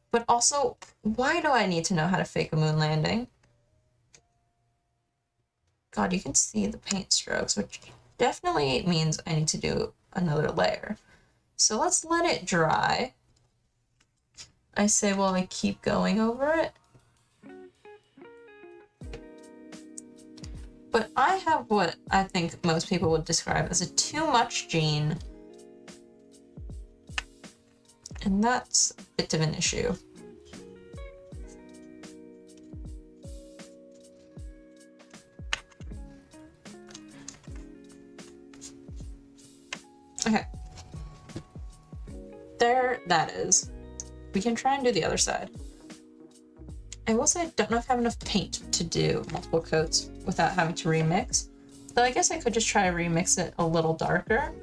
But also, why do I need to know how to fake a moon landing? God, you can see the paint strokes, which definitely means I need to do another layer. So let's let it dry. I say while I keep going over it. But I have what I think most people would describe as a too much gene. And that's a bit of an issue. Okay. There that is. We can try and do the other side. I will say I don't know if I have enough paint to do multiple coats without having to remix. Though I guess I could just try to remix it a little darker.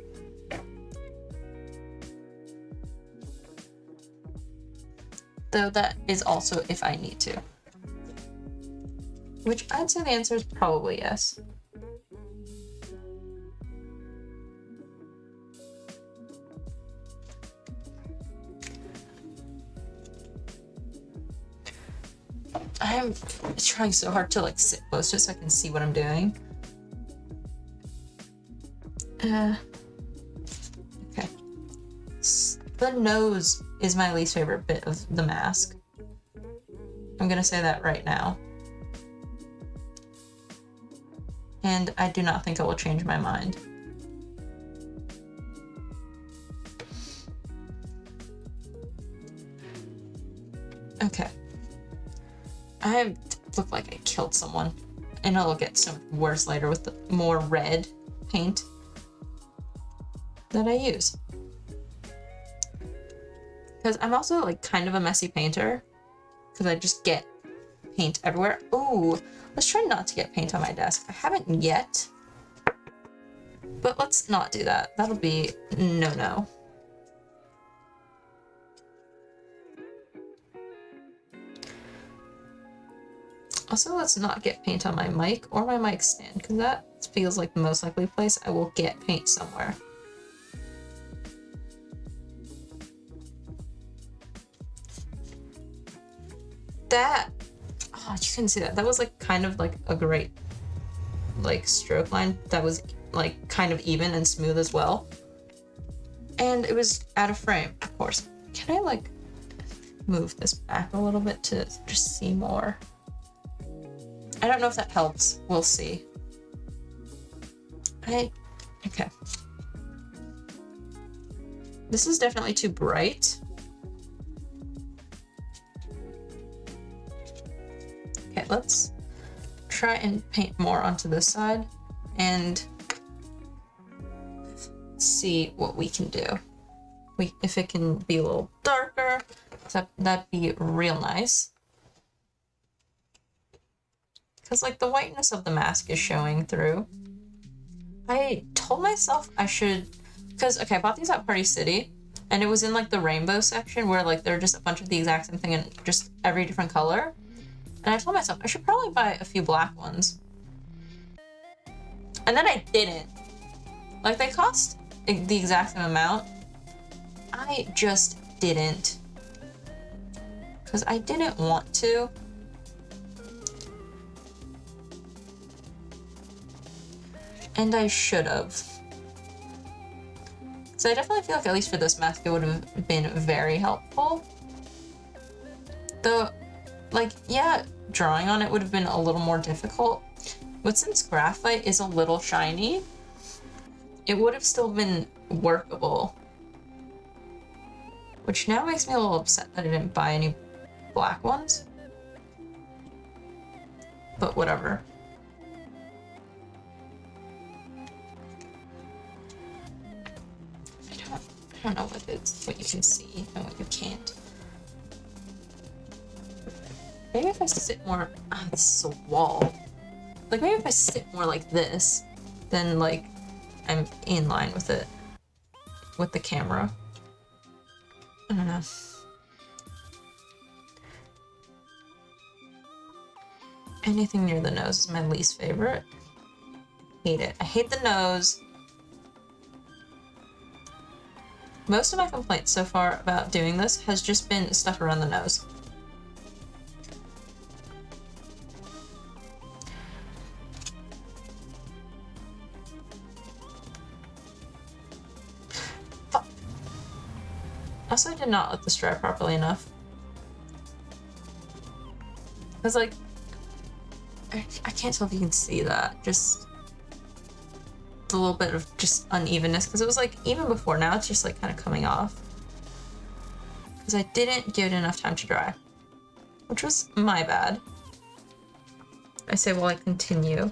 Though that is also if I need to. Which I'd say the answer is probably yes. I'm trying so hard to like sit close just so I can see what I'm doing. Okay. The nose is my least favorite bit of the mask. I'm gonna say that right now. And I do not think I will change my mind. Okay. I look like I killed someone, and it'll get so much worse later with the more red paint that I use. Because I'm also like kind of a messy painter, because I just get paint everywhere. Ooh, let's try not to get paint on my desk. I haven't yet, but let's not do that. That'll be no. Also, let's not get paint on my mic or my mic stand, because that feels like the most likely place I will get paint somewhere. That, oh, you couldn't see that. That was like kind of like a great like stroke line that was like kind of even and smooth as well. And it was out of frame, of course. Can I like move this back a little bit to just see more? I don't know if that helps. We'll see. Okay. This is definitely too bright. Okay, let's try and paint more onto this side and see what we can do. If it can be a little darker, that'd be real nice. Because like the whiteness of the mask is showing through. I told myself I should, because, okay, I bought these at Party City, and it was in, like, the rainbow section where, like, they're just a bunch of the exact same thing in just every different color. And I told myself I should probably buy a few black ones. And then I didn't. Like, they cost the exact same amount. I just didn't. Because I didn't want to. And I should have. So I definitely feel like, at least for this mask, it would have been very helpful. Though, like, yeah, drawing on it would have been a little more difficult. But since graphite is a little shiny, it would have still been workable. Which now makes me a little upset that I didn't buy any black ones. But whatever. I don't know what you can see and what you can't. Maybe if I sit more... Ah, this is a wall. Like, maybe if I sit more like this, then, like, I'm in line with it. With the camera. I don't know. Anything near the nose is my least favorite. Hate it. I hate the nose. Most of my complaints so far about doing this has just been stuff around the nose. Fuck. Also, I did not let this dry properly enough. Because, like, I can't tell if you can see that. Just a little bit of just unevenness, because it was like even before. Now it's just like kind of coming off because I didn't give it enough time to dry, which was my bad. I say while I continue.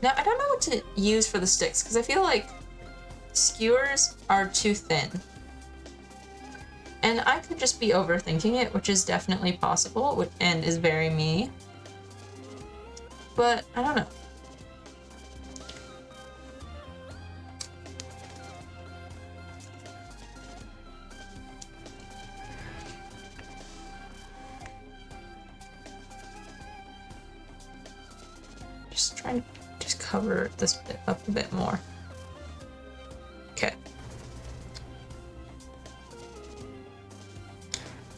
Now, I don't know what to use for the sticks, because I feel like skewers are too thin. And I could just be overthinking it, which is definitely possible, and is very me. But, I don't know. Just trying to cover this bit up a bit more. Okay.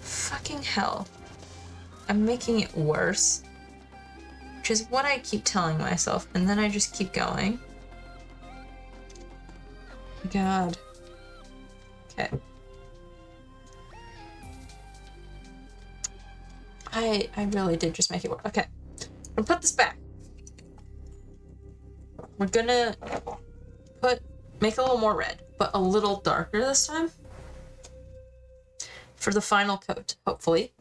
Fucking hell. I'm making it worse. Which is what I keep telling myself, and then I just keep going. God. Okay. I really did just make it work. Okay. I'm gonna put this back. We're gonna make it a little more red, but a little darker this time. For the final coat, hopefully.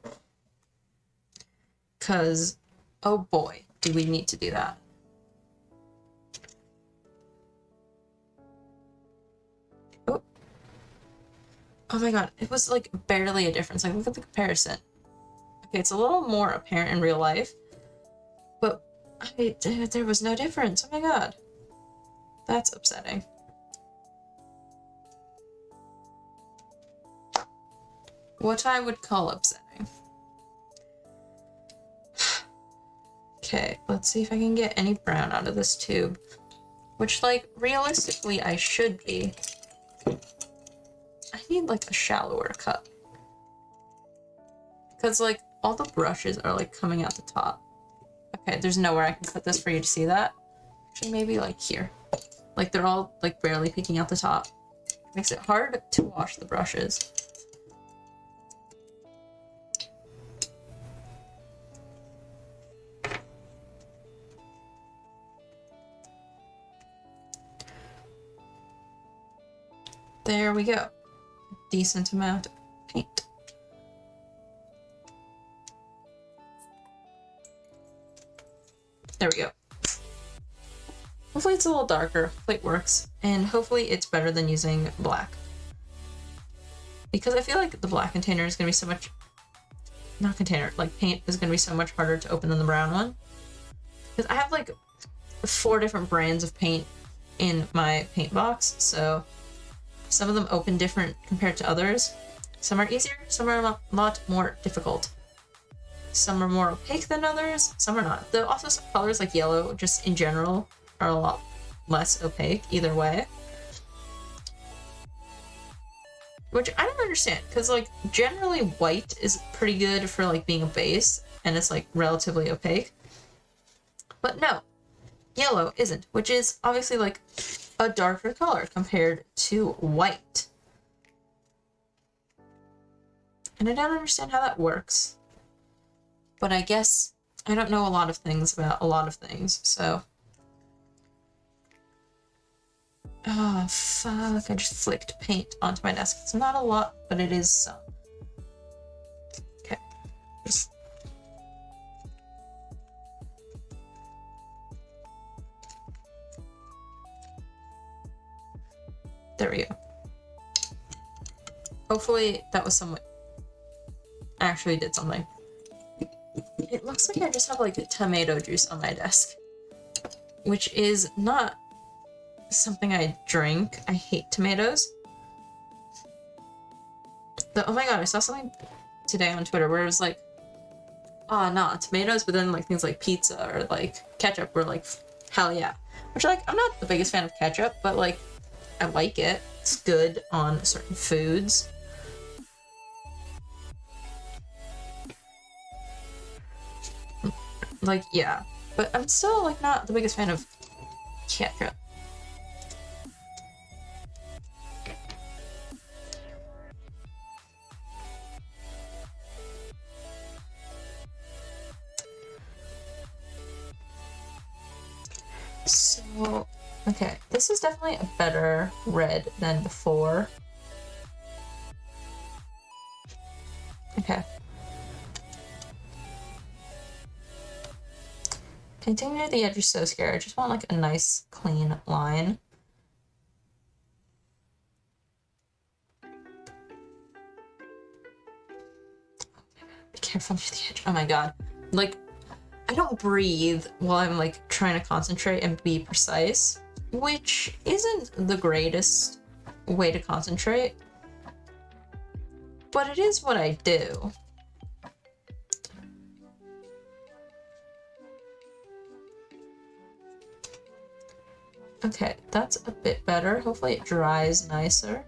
Because, oh boy, do we need to do that. Oh. Oh my god, it was like barely a difference. Like, look at the comparison. Okay, it's a little more apparent in real life. But there was no difference. Oh my god. That's upsetting. What I would call upsetting. Okay, let's see if I can get any brown out of this tube. Which, like, realistically, I should be. I need, like, a shallower cut. Because, like, all the brushes are, like, coming out the top. Okay, there's nowhere I can cut this for you to see that. Actually, maybe, like, here. Like, they're all, like, barely peeking out the top. Makes it hard to wash the brushes. There we go. Decent amount of paint. There we go. Hopefully it's a little darker, hopefully it works, and hopefully it's better than using black. Because I feel like the black container is going to be so much... Not container, like paint is going to be so much harder to open than the brown one. Because I have like 4 different brands of paint in my paint box, so some of them open different compared to others. Some are easier, some are a lot more difficult. Some are more opaque than others, some are not. Also some colors like yellow, just in general, are a lot less opaque either way. Which I don't understand, because like generally white is pretty good for like being a base, and it's like relatively opaque. But no, yellow isn't, which is obviously like a darker color compared to white. And I don't understand how that works. But I guess I don't know a lot of things about a lot of things, so... Oh, fuck, I just flicked paint onto my desk. It's not a lot, but it is some. Okay. Just... There we go. Hopefully that was somewhat... actually did something. It looks like I just have like tomato juice on my desk, which is not something I drink. I hate tomatoes. Oh my god, I saw something today on Twitter where it was like, oh, nah, tomatoes, but then like things like pizza or like ketchup were like, hell yeah. Which like, I'm not the biggest fan of ketchup, but like, I like it. It's good on certain foods. Like, yeah. But I'm still like not the biggest fan of ketchup. So, okay, this is definitely a better red than before. Okay. Painting near the edge is so scary. I just want like a nice, clean line. Be careful near the edge. Oh my god. Like, I don't breathe while I'm like trying to concentrate and be precise, which isn't the greatest way to concentrate, but it is what I do. Okay, that's a bit better. Hopefully it dries nicer.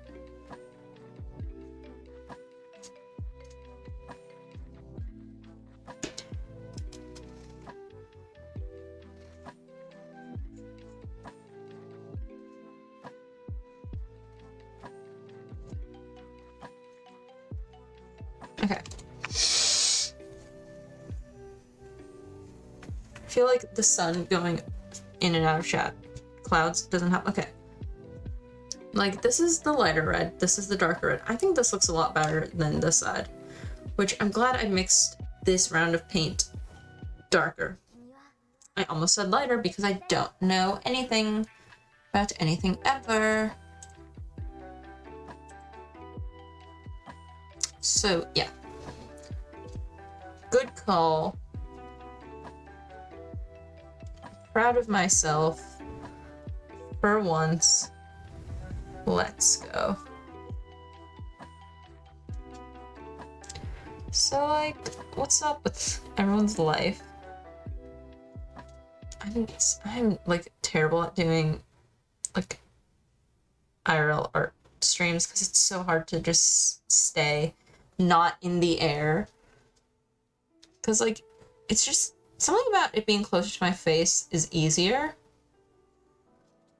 Okay. I feel like the sun going in and out of clouds doesn't help. Okay. Like, this is the lighter red, this is the darker red. I think this looks a lot better than this side, which I'm glad I mixed this round of paint darker. I almost said lighter because I don't know anything about anything ever. So, yeah. Good call. Proud of myself. For once. Let's go. So, like, what's up with everyone's life? I'm like terrible at doing like IRL art streams because it's so hard to just stay not in the air. Because like, it's just something about it being closer to my face is easier.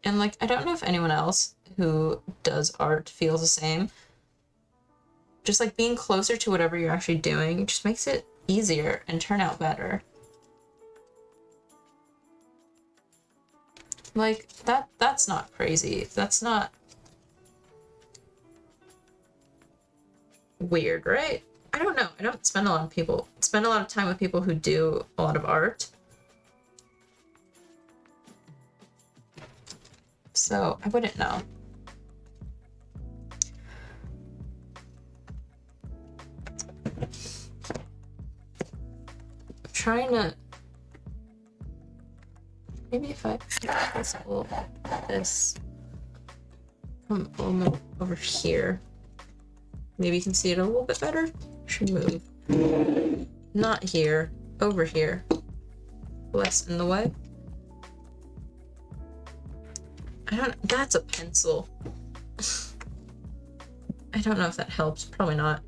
And like, I don't know if anyone else who does art feels the same. Just like being closer to whatever you're actually doing just makes it easier and turn out better. Like, that's not crazy. That's not weird, right? I don't know. I don't spend a lot of time with people who do a lot of art. so I wouldn't know. I'm trying to... Maybe if I this come over here, maybe you can see it a little bit better. Should move. Not here, over here. Less in the way. I don't. That's a pencil. I don't know if that helps. Probably not.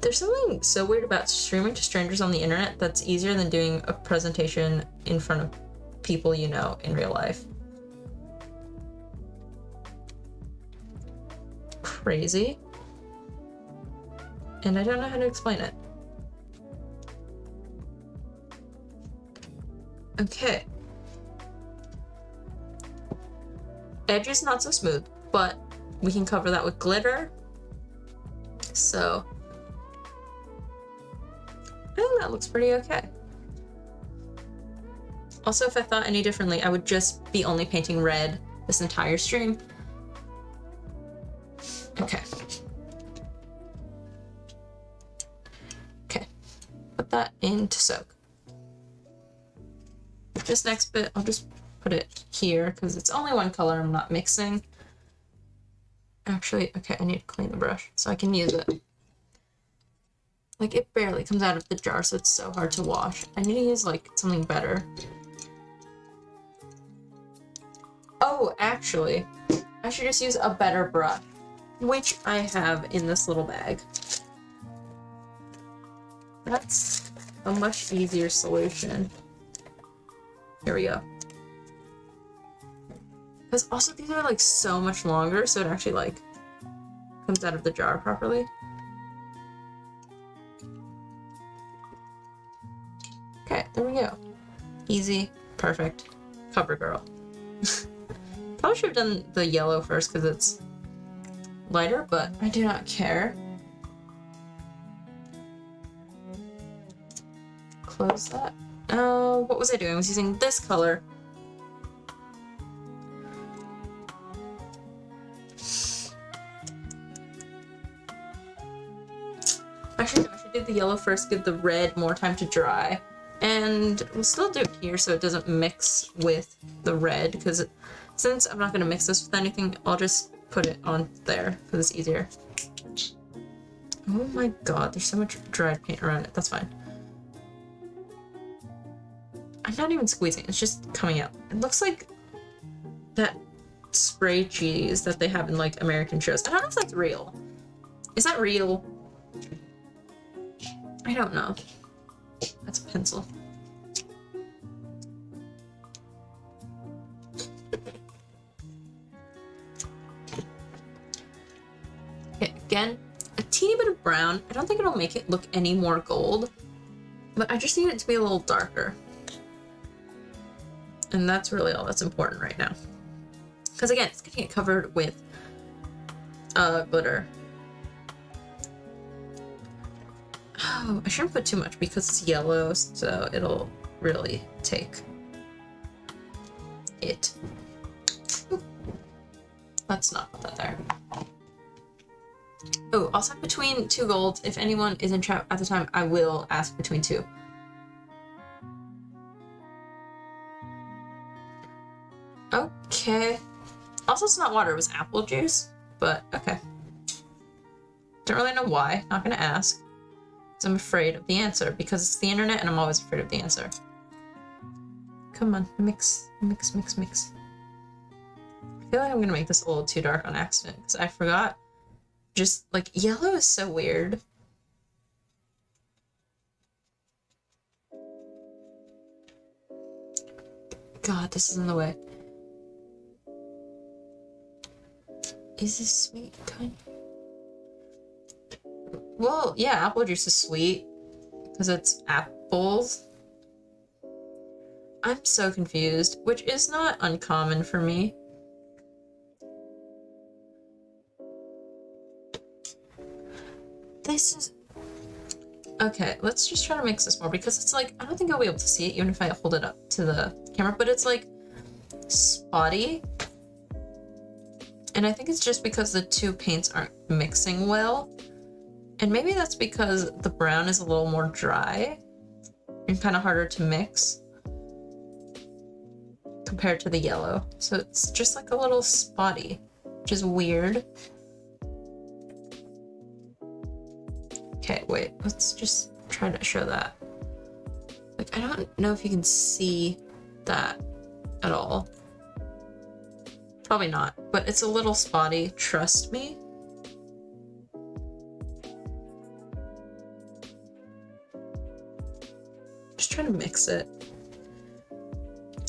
There's something so weird about streaming to strangers on the internet that's easier than doing a presentation in front of people you know in real life. Crazy. And I don't know how to explain it. Okay. Edge is not so smooth, but we can cover that with glitter. So I think that looks pretty okay. Also, if I thought any differently, I would just be only painting red this entire stream. Okay. Okay. Put that in to soak. This next bit, I'll just put it here because it's only one color. I'm not mixing. Actually, okay, I need to clean the brush so I can use it. Like, it barely comes out of the jar, so it's so hard to wash. I need to use, like, something better. Oh, actually, I should just use a better brush, which I have in this little bag. That's a much easier solution. Here we go. Because also, these are, like, so much longer, so it actually, like, comes out of the jar properly. Okay, there we go. Easy, perfect. Cover girl. Probably should have done the yellow first because it's lighter, but I do not care. Close that. Oh, what was I doing? I was using this color. Actually, no, I should do the yellow first, give the red more time to dry. And we'll still do it here so it doesn't mix with the red, because since I'm not going to mix this with anything, I'll just put it on there because it's easier. Oh my god, there's so much dried paint around it. That's fine. I'm not even squeezing, it's just coming out. It looks like that spray cheese that they have in, like, American shows. I don't know if that's real. Is that real? I don't know. That's a pencil. Okay, again, a teeny bit of brown. I don't think it'll make it look any more gold, but I just need it to be a little darker. And that's really all that's important right now. Because again, it's gonna get covered with glitter. Oh, I shouldn't put too much because it's yellow, so it'll really take it. Ooh. Let's not put that there. Oh, also between two golds. If anyone is in chat at the time, I will ask between two. Okay. Also, it's not water, it was apple juice, but okay. Don't really know why, not gonna ask. I'm afraid of the answer because it's the internet and I'm always afraid of the answer. Come on, mix, mix, mix, mix. I feel like I'm gonna make this a little too dark on accident because I forgot. Just, like, yellow is so weird. God, this is in the way. Is this sweet? Kind of? Well, yeah, apple juice is sweet because it's apples. I'm so confused, which is not uncommon for me. This is... Okay, let's just try to mix this more because it's like, I don't think I'll be able to see it even if I hold it up to the camera, but it's like spotty. And I think it's just because the two paints aren't mixing well. And maybe that's because the brown is a little more dry and kind of harder to mix compared to the yellow. So it's just like a little spotty, which is weird. Okay, wait, let's just try to show that. Like, I don't know if you can see that at all. Probably not, but it's a little spotty, trust me. Just trying to mix it.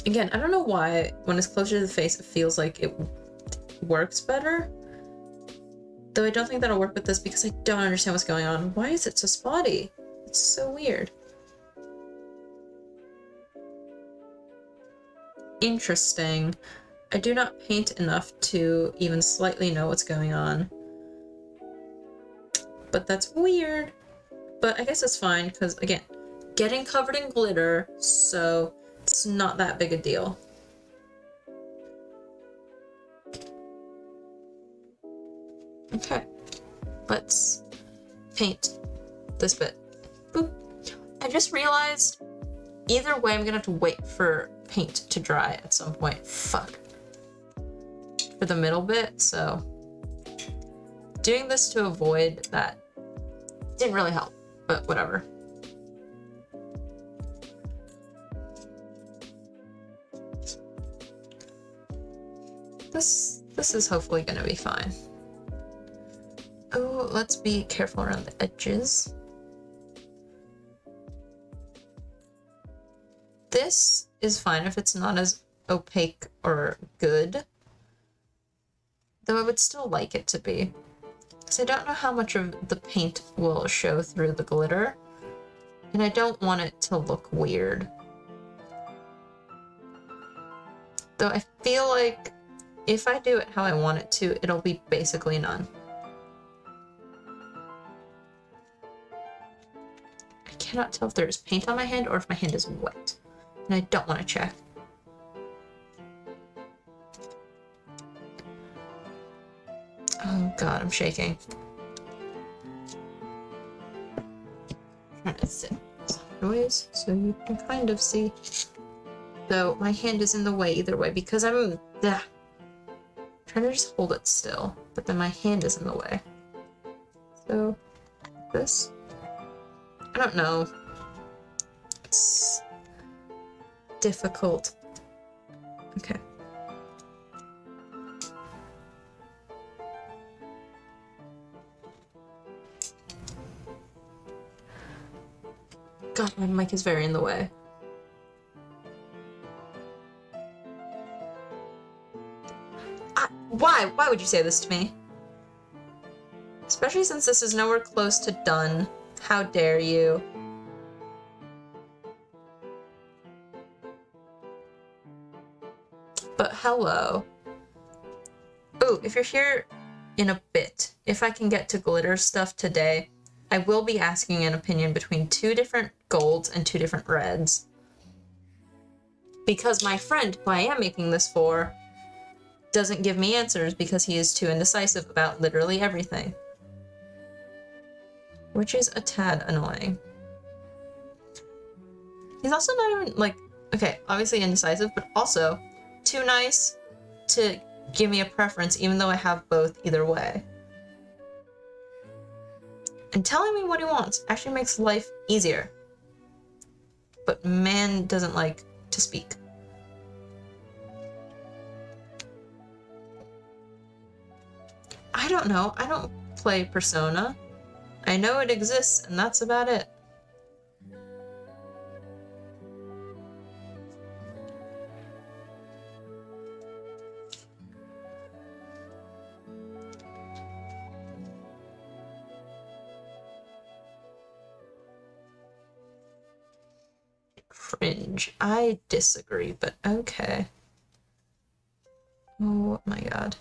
Again, I don't know why when it's closer to the face, it feels like it works better. Though I don't think that'll work with this because I don't understand what's going on. Why is it so spotty? It's so weird. Interesting. I do not paint enough to even slightly know what's going on. But that's weird. But I guess it's fine because, again, getting covered in glitter, so it's not that big a deal. Okay, let's paint this bit. Boop. I just realized either way I'm gonna have to wait for paint to dry at some point. Fuck. For the middle bit, so doing this to avoid that didn't really help, but whatever. This is hopefully gonna be fine. Oh, let's be careful around the edges. This is fine if it's not as opaque or good, though I would still like it to be. Because I don't know how much of the paint will show through the glitter, and I don't want it to look weird. Though I feel like if I do it how I want it to, it'll be basically none. I cannot tell if there's paint on my hand or if my hand is wet, and I don't want to check. Oh god, I'm shaking. I'm trying to sit sideways so you can kind of see. Though my hand is in the way either way because I'm trying to just hold it still, but then my hand is in the way. So this, I don't know. It's difficult. Okay. God, my mic is very in the way. Why? Why would you say this to me? Especially since this is nowhere close to done. How dare you? But hello. Ooh, if you're here in a bit, if I can get to glitter stuff today, I will be asking an opinion between two different golds and two different reds. Because my friend, who I am making this for, doesn't give me answers because he is too indecisive about literally everything. Which is a tad annoying. He's also not even, like, okay, obviously indecisive, but also too nice to give me a preference even though I have both either way. And telling me what he wants actually makes life easier. But man doesn't like to speak. I don't know. I don't play Persona. I know it exists, and that's about it. Cringe. I disagree, but okay. Oh my god.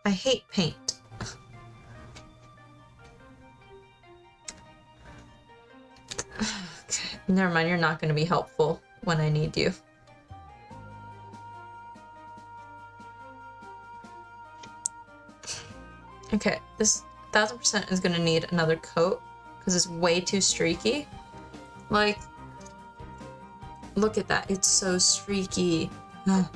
I hate paint. Never mind, you're not going to be helpful when I need you. Okay, this 1000% is going to need another coat because it's way too streaky. Like, look at that. It's so streaky. Ugh.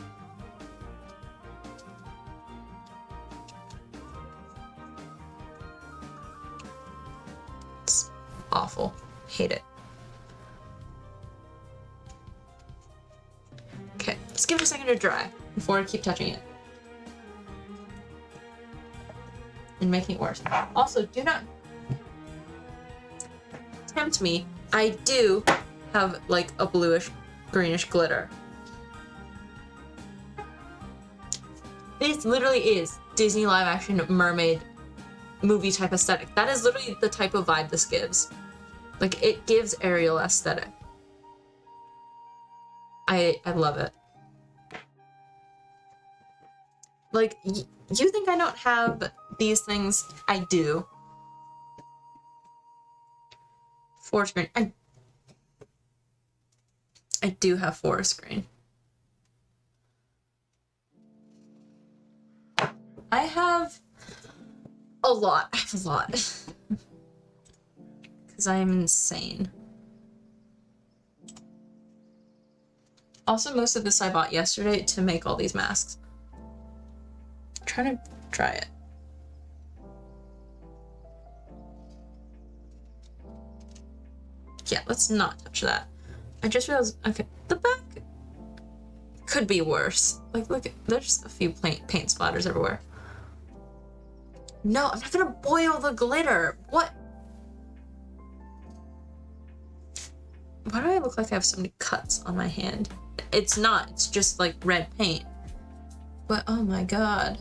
It's awful. Hate it. Okay, let's give it a second to dry before I keep touching it. And making it worse. Also, do not tempt me. I do have like a bluish greenish glitter. This literally is Disney live action mermaid movie type aesthetic. That is literally the type of vibe this gives. Like, it gives Ariel aesthetic. I love it. Like, you think I don't have these things? I do. Forest green. I do have forest green. I have a lot. I have a lot. Because I am insane. Also, most of this I bought yesterday to make all these masks. I'm trying to dry it. Yeah, let's not touch that. I just realized, okay, the back could be worse. Like, look, there's a few paint splatters everywhere. No, I'm not gonna boil the glitter. What? Why do I look like I have so many cuts on my hand? It's not, it's just like red paint. But oh my god.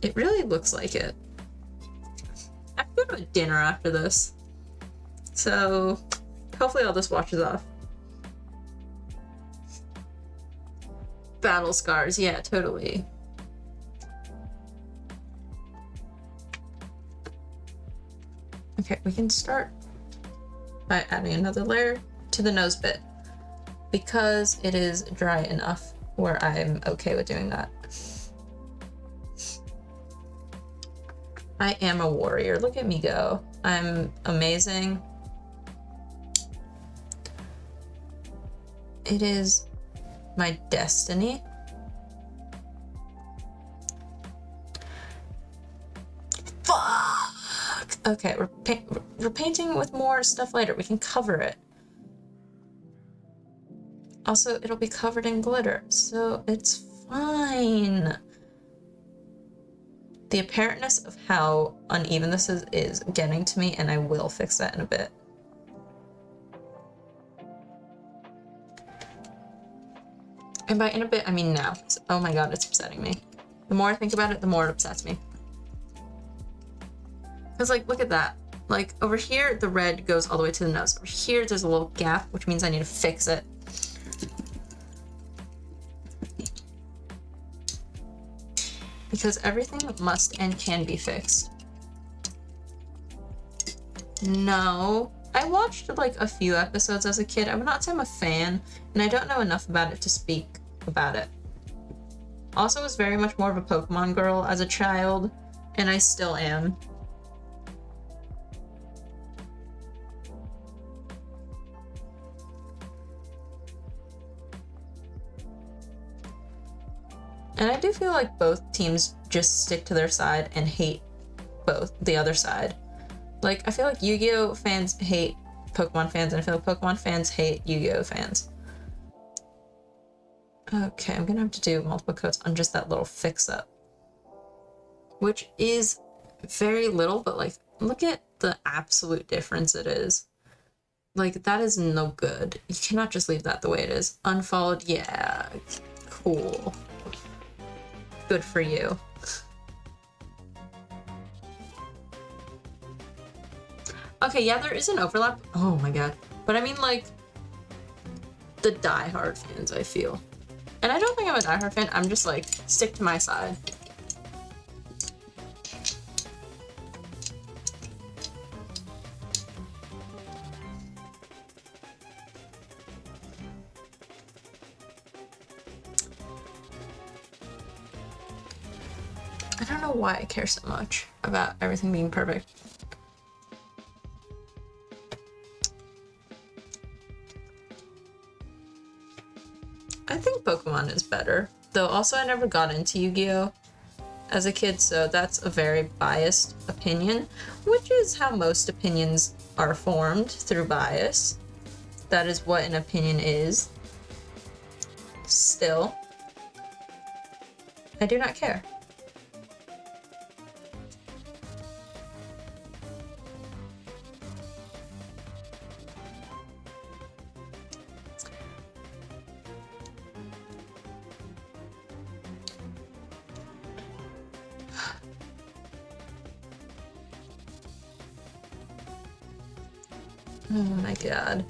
It really looks like it. I have to go to a dinner after this. So, hopefully all this washes off. Battle scars, yeah, totally. Okay, we can start by adding another layer to the nose bit because it is dry enough where I'm okay with doing that. I am a warrior. Look at me go. I'm amazing. It is my destiny. Fuck! Okay, we're painting with more stuff later. We can cover it. Also, it'll be covered in glitter, so it's fine. The apparentness of how uneven this is getting to me, and I will fix that in a bit. And by in a bit, I mean now. Oh my god, it's upsetting me. The more I think about it, the more it upsets me. Because, like, look at that. Like, over here, the red goes all the way to the nose. Over here, there's a little gap, which means I need to fix it. Because everything must and can be fixed. No. I watched like a few episodes as a kid. I would not say I'm a fan, and I don't know enough about it to speak about it. Also was very much more of a Pokemon girl as a child, and I still am. And I do feel like both teams just stick to their side and hate the other side. Like, I feel like Yu-Gi-Oh fans hate Pokemon fans, and I feel like Pokemon fans hate Yu-Gi-Oh fans. Okay, I'm gonna have to do multiple coats on just that little fix-up. Which is very little, but like, look at the absolute difference it is. Like, that is no good. You cannot just leave that the way it is. Unfollowed, yeah, cool. Good for you. Okay, yeah, there is an overlap. Oh my god. But I mean, like, the diehard fans, I feel. And I don't think I'm a diehard fan. I'm just like, stick to my side. I don't know why I care so much about everything being perfect. I think Pokemon is better. Though also I never got into Yu-Gi-Oh! As a kid, so that's a very biased opinion, which is how most opinions are formed, through bias. That is what an opinion is. Still, I do not care. Oh my god.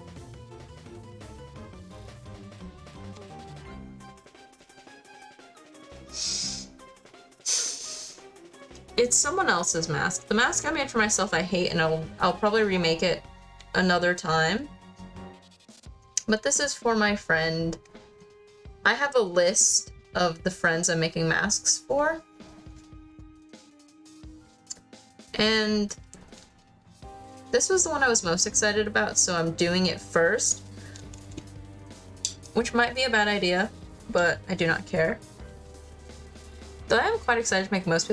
It's someone else's mask. The mask I made for myself I hate, and I'll probably remake it another time. But this is for my friend. I have a list of the friends I'm making masks for. And this was the one I was most excited about, so I'm doing it first. Which might be a bad idea, but I do not care. Though I am quite excited to make most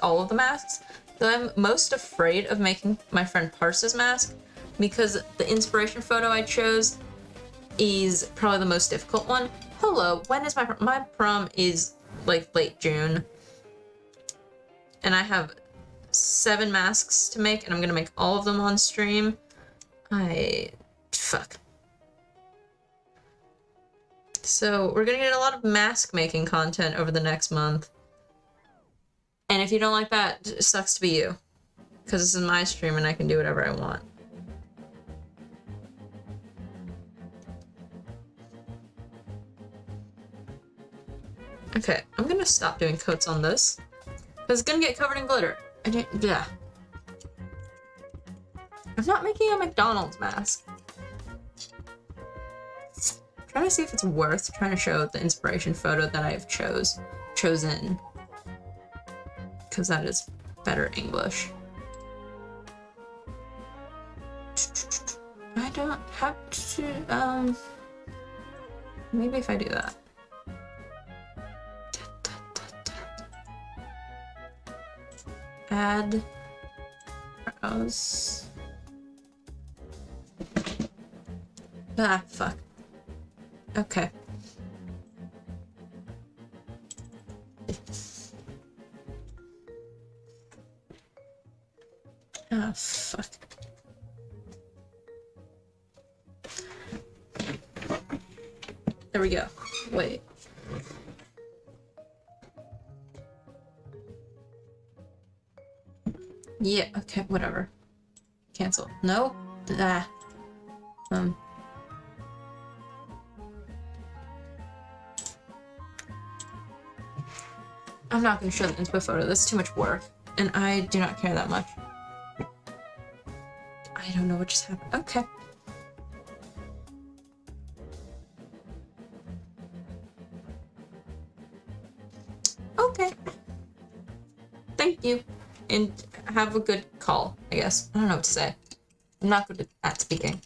all of the masks. Though I'm most afraid of making my friend Parse's mask, because the inspiration photo I chose is probably the most difficult one. Hello, when is my prom is like late June. And I have 7 masks to make, and I'm gonna make all of them on stream. Fuck. So we're gonna get a lot of mask making content over the next month. And if you don't like that, it sucks to be you. Because this is my stream and I can do whatever I want. Okay, I'm gonna stop doing coats on this. Because it's gonna get covered in glitter. Yeah. I'm not making a McDonald's mask. I'm trying to see if it's worth trying to show the inspiration photo that I've chosen. Because that is better English. I don't have to, maybe if I do that. Add browse. Ah, fuck. Okay. Ah, fuck. There we go. Wait. Yeah, okay, whatever. Cancel. No? Ah. I'm not gonna show the inspo photo. That's too much work. And I do not care that much. I don't know what just happened. Okay. Okay. Thank you. And have a good call, I guess. I don't know what to say. I'm not good at speaking.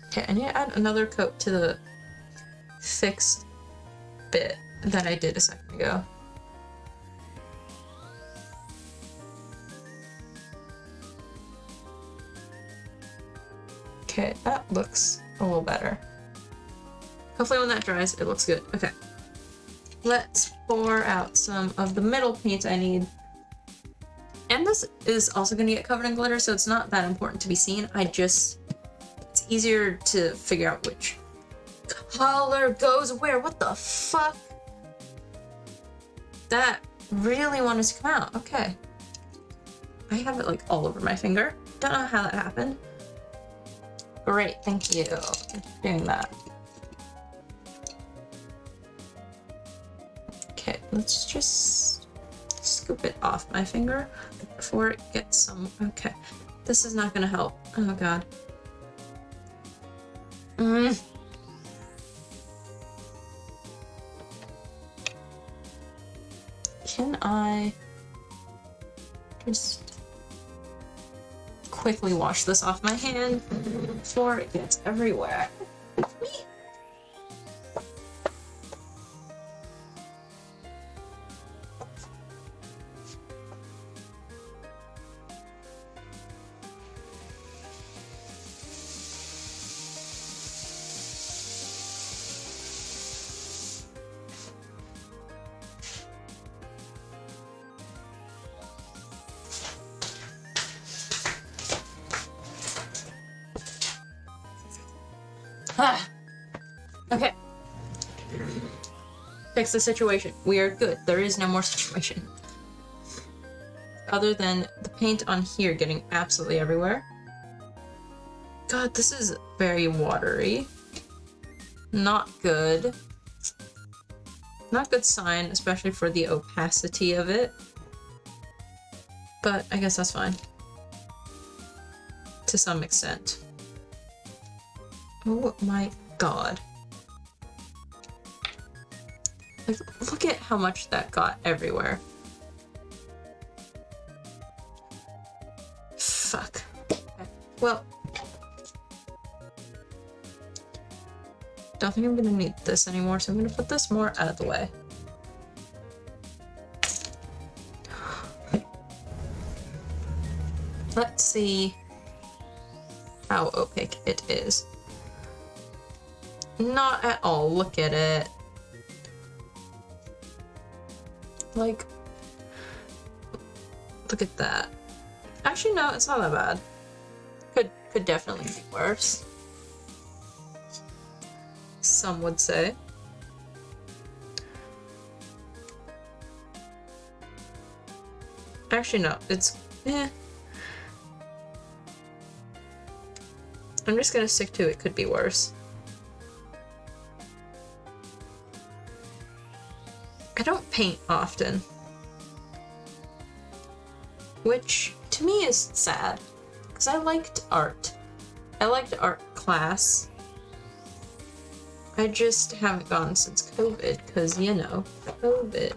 Okay, I need to add another coat to the fixed bit that I did a second ago. Okay, that looks a little better. Hopefully when that dries, it looks good. Okay. Let's pour out some of the middle paint I need. And this is also going to get covered in glitter, so it's not that important to be seen. It's easier to figure out which color goes where. What the fuck? That really wanted to come out. Okay. I have it like all over my finger. Don't know how that happened. Great, thank you for doing that. Okay, let's just scoop it off my finger before it gets some. Okay, this is not gonna help. Oh god. Can I just quickly wash this off my hand before it gets everywhere? Okay. Fix the situation. We are good. There is no more situation. Other than the paint on here getting absolutely everywhere. God, this is very watery. Not good. Not good sign, especially for the opacity of it. But I guess that's fine. To some extent. Oh my god. Like, look at how much that got everywhere. Fuck. Okay. Well, don't think I'm gonna need this anymore, so I'm gonna put this more out of the way. Let's see how opaque it is. Not at all. Look at it. Like, look at that. Actually, no, it's not that bad. Could definitely be worse. Some would say. Actually, no, it's eh. I'm just gonna stick to it could be worse. I don't paint often. Which, to me, is sad. Because I liked art. I liked art class. I just haven't gone since COVID, because, you know, COVID.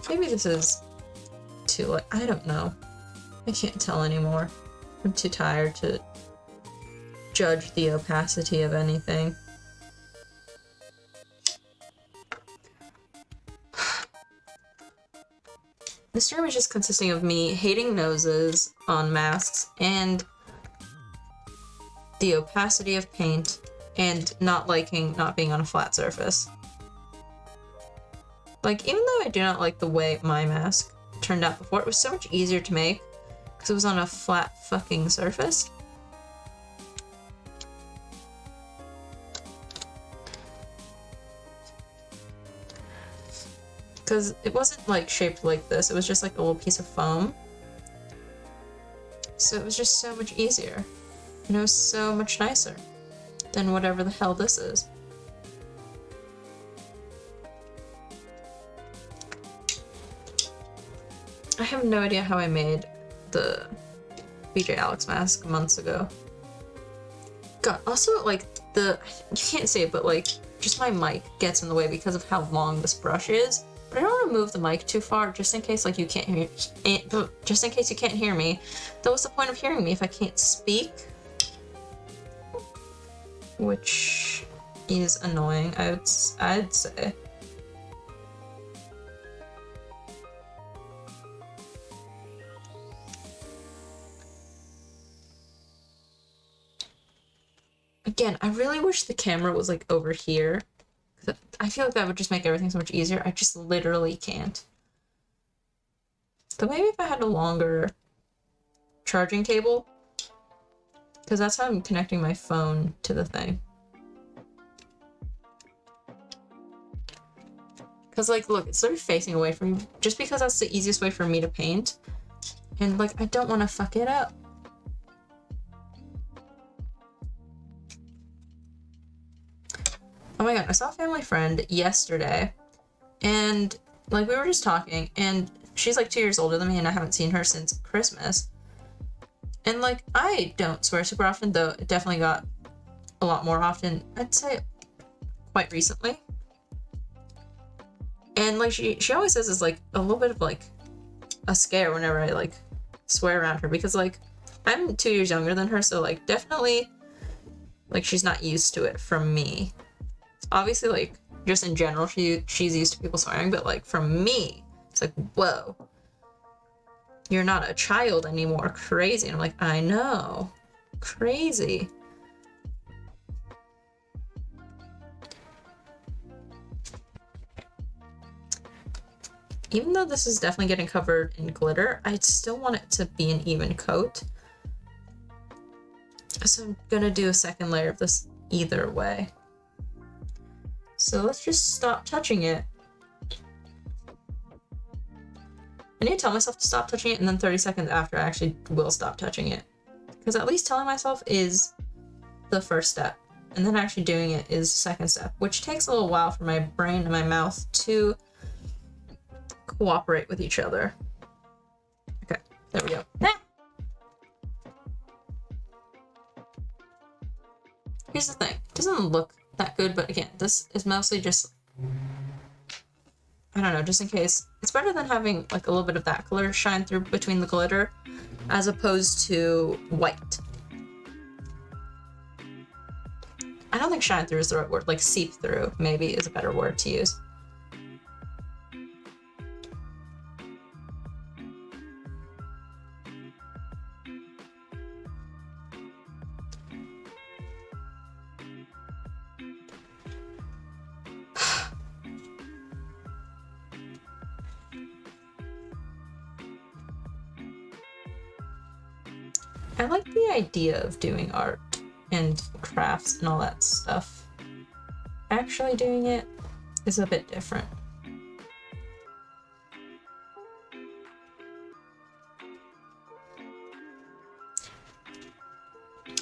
Maybe this is too late. I don't know. I can't tell anymore. I'm too tired to judge the opacity of anything. This stream is just consisting of me hating noses on masks and the opacity of paint and not liking not being on a flat surface. Like, even though I do not like the way my mask turned out before, it was so much easier to make because it was on a flat fucking surface. Because it wasn't like shaped like this, it was just like a little piece of foam. So it was just so much easier. And it was so much nicer than whatever the hell this is. I have no idea how I made the BJ Alex mask months ago. God, also, like, you can't see it, but, like, just my mic gets in the way because of how long this brush is. But I don't want to move the mic too far, just in case, like, you can't hear, just in case you can't hear me. Though what's the point of hearing me if I can't speak? Which is annoying, I'd say. Again, I really wish the camera was, like, over here. I feel like that would just make everything so much easier. I just literally can't. So maybe if I had a longer charging cable, because that's how I'm connecting my phone to the thing. Because, like, look, it's sort of facing away from me, just because that's the easiest way for me to paint. And, like, I don't want to fuck it up. Oh my god, I saw a family friend yesterday, and, like, we were just talking, and she's like 2 years older than me and I haven't seen her since Christmas. And like, I don't swear super often, though it definitely got a lot more often, I'd say quite recently. And like, she always says it's like a little bit of like a scare whenever I like swear around her, because like I'm 2 years younger than her, so like definitely like she's not used to it from me. Obviously, like just in general, she's used to people swearing, but like from me, it's like, whoa, you're not a child anymore, crazy. And I'm like, I know, crazy. Even though this is definitely getting covered in glitter, I still want it to be an even coat. So I'm gonna do a second layer of this either way. So let's just stop touching it. I need to tell myself to stop touching it, and then 30 seconds after I actually will stop touching it. Because at least telling myself is the first step, and then actually doing it is the second step, which takes a little while for my brain and my mouth to cooperate with each other. Okay, there we go. Here's the thing, it doesn't look that good, but again, this is mostly just, I don't know, just in case. It's better than having like a little bit of that color shine through between the glitter as opposed to white. I don't think shine through is the right word, like seep through maybe is a better word to use. I like the idea of doing art and crafts and all that stuff. Actually doing it is a bit different.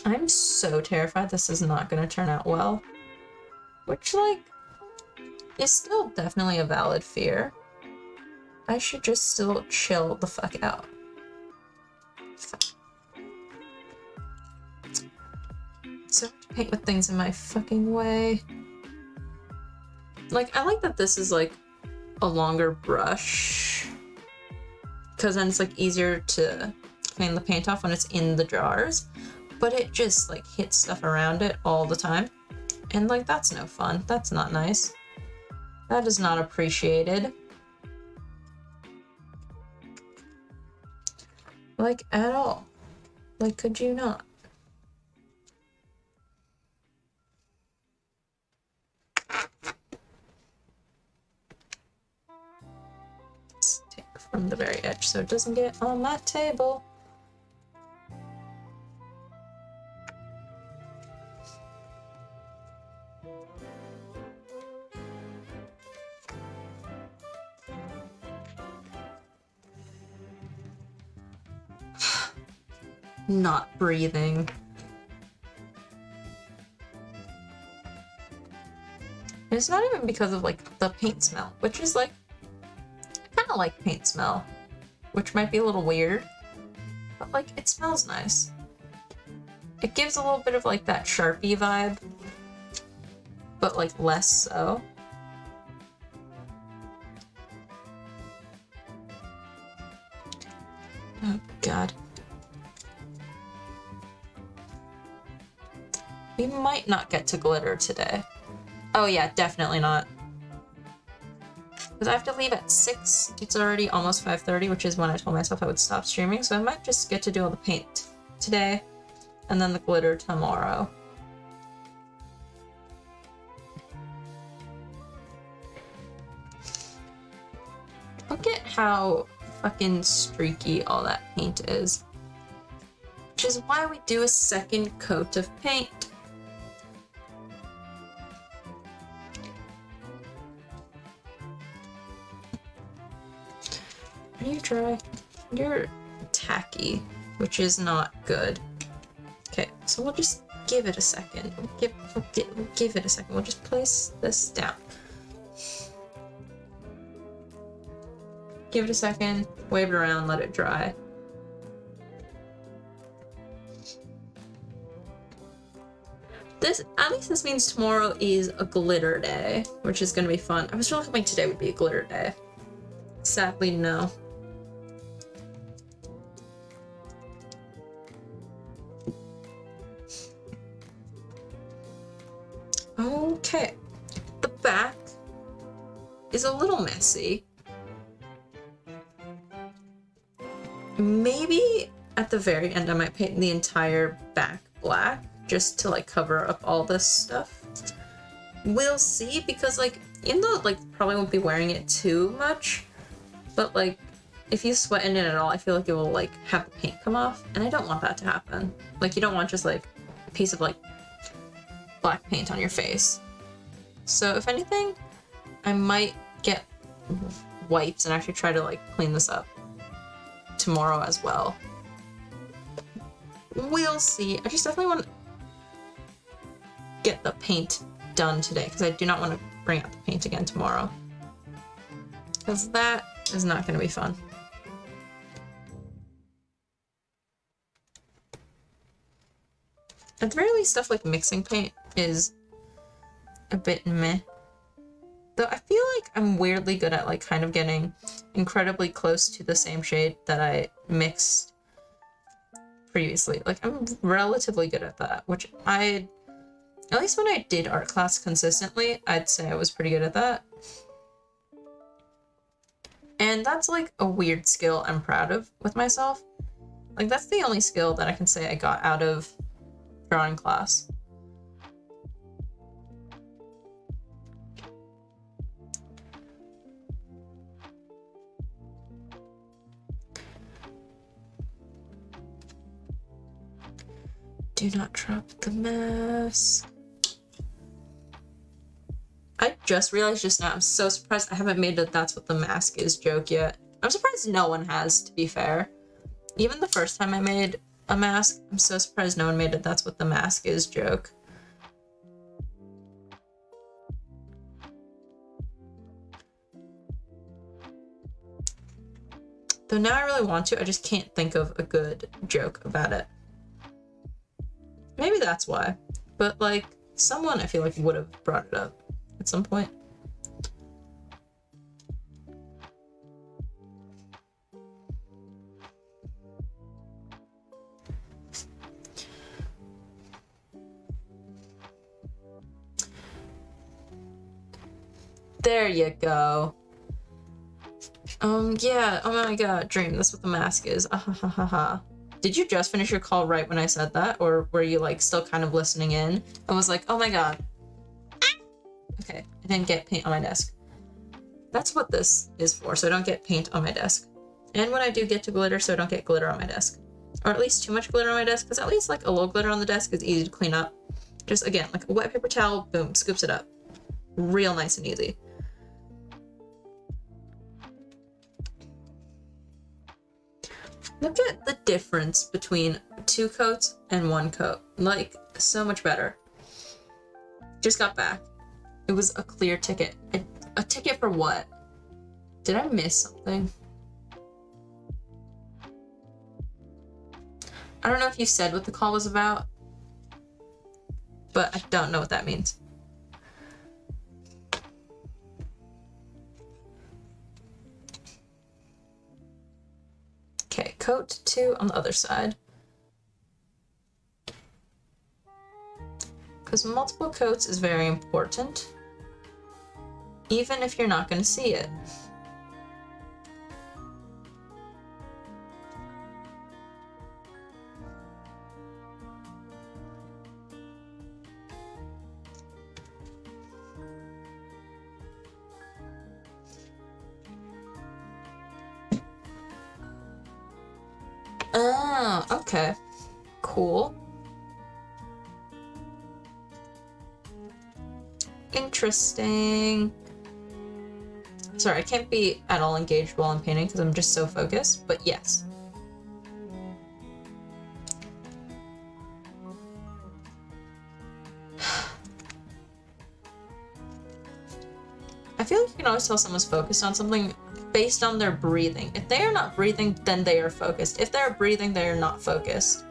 I'm so terrified this is not going to turn out well. Which, like, is still definitely a valid fear. I should just still chill the fuck out. So much paint with things in my fucking way. Like, I like that this is like a longer brush, because then it's like easier to clean the paint off when it's in the jars, but it just like hits stuff around it all the time, and like that's no fun. That's not nice. That is not appreciated, like at all. Like, could you not? Let's take from the very edge so it doesn't get on my table. Not breathing. And it's not even because of like the paint smell, which is like, I kind of like paint smell, which might be a little weird, but like it smells nice. It gives a little bit of like that Sharpie vibe, but like less so. Oh God. We might not get to glitter today. Oh yeah, definitely not. Because I have to leave at 6. It's already almost 5:30, which is when I told myself I would stop streaming, so I might just get to do all the paint today, and then the glitter tomorrow. Look at how fucking streaky all that paint is. Which is why we do a second coat of paint. Are you dry? You're tacky, which is not good. Okay, so we'll just give it a second. We'll give it a second. We'll just place this down. give it a second, wave it around, let it dry. At least this means tomorrow is a glitter day, which is gonna be fun. I was really hoping today would be a glitter day. Sadly, no. Okay. The back is a little messy. Maybe at the very end I might paint the entire back black just to like cover up all this stuff. We'll see, because like even though like probably won't be wearing it too much, but like if you sweat in it at all, I feel like it will like have the paint come off, and I don't want that to happen. Like you don't want just like a piece of like black paint on your face. So if anything, I might get wipes and actually try to like clean this up tomorrow as well. We'll see. I just definitely want to get the paint done today, because I do not want to bring out the paint again tomorrow, because that is not going to be fun. At the very least, stuff like mixing paint is a bit meh. Though I feel like I'm weirdly good at like kind of getting incredibly close to the same shade that I mixed previously. Like I'm relatively good at that, which at least when I did art class consistently, I'd say I was pretty good at that. And that's like a weird skill I'm proud of with myself. Like that's the only skill that I can say I got out of drawing class. Do not drop the mask. I just realized just now, I'm so surprised I haven't made a "that's what the mask is" joke yet. I'm surprised no one has, to be fair. Even the first time I made a mask, I'm so surprised no one made a "that's what the mask is" joke. Though now I really want to, I just can't think of a good joke about it. Maybe that's why. But like, someone I feel like would have brought it up at some point. There you go. Yeah, oh my god, Dream, that's what the mask is. Ah ha ha ha ha. Did you just finish your call right when I said that? Or were you like still kind of listening in? I was like, oh my god. Okay, I didn't get paint on my desk. That's what this is for, so I don't get paint on my desk. And when I do get to glitter, so I don't get glitter on my desk. Or at least too much glitter on my desk, because at least like a little glitter on the desk is easy to clean up. Just again, like a wet paper towel, boom, scoops it up. Real nice and easy. Look at the difference between 2 coats and 1 coat. Like, so much better. Just got back. It was a clear ticket. A ticket for what? Did I miss something? I don't know if you said what the call was about, but I don't know what that means. Okay, coat 2 on the other side. Because multiple coats is very important, even if you're not going to see it. Oh, okay. Cool. Interesting. Sorry, I can't be at all engaged while I'm painting because I'm just so focused, but yes. I feel like you can always tell someone's focused on something based on their breathing. If they are not breathing, then they are focused. If they're breathing, they are not focused.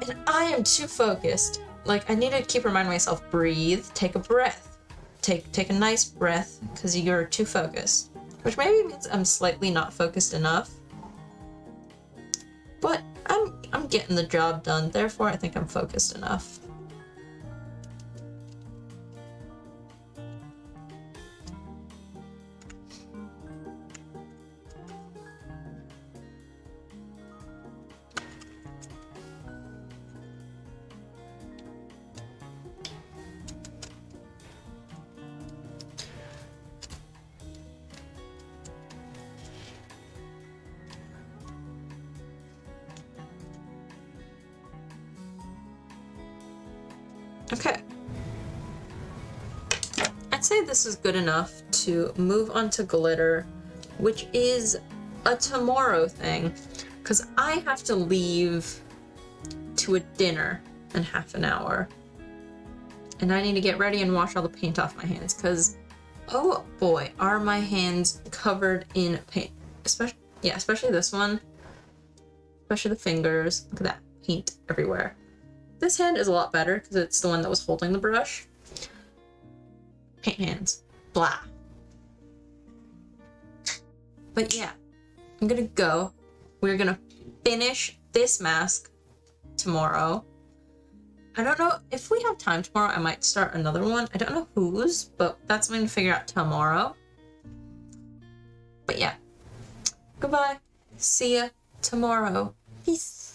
And I am too focused. Like, I need to keep reminding myself, breathe, take a breath. Take a nice breath, because you're too focused. Which maybe means I'm slightly not focused enough. But I'm getting the job done, therefore I think I'm focused enough. Okay. I'd say this is good enough to move on to glitter, which is a tomorrow thing, because I have to leave to a dinner in half an hour. And I need to get ready and wash all the paint off my hands, because, oh boy, are my hands covered in paint. Especially this one. Especially the fingers. Look at that, paint everywhere. This hand is a lot better because it's the one that was holding the brush. Paint hands. Blah. But yeah, I'm gonna go. We're gonna finish this mask tomorrow. I don't know if we have time tomorrow. I might start another one. I don't know whose, but that's something to figure out tomorrow. But yeah. Goodbye. See ya tomorrow. Peace.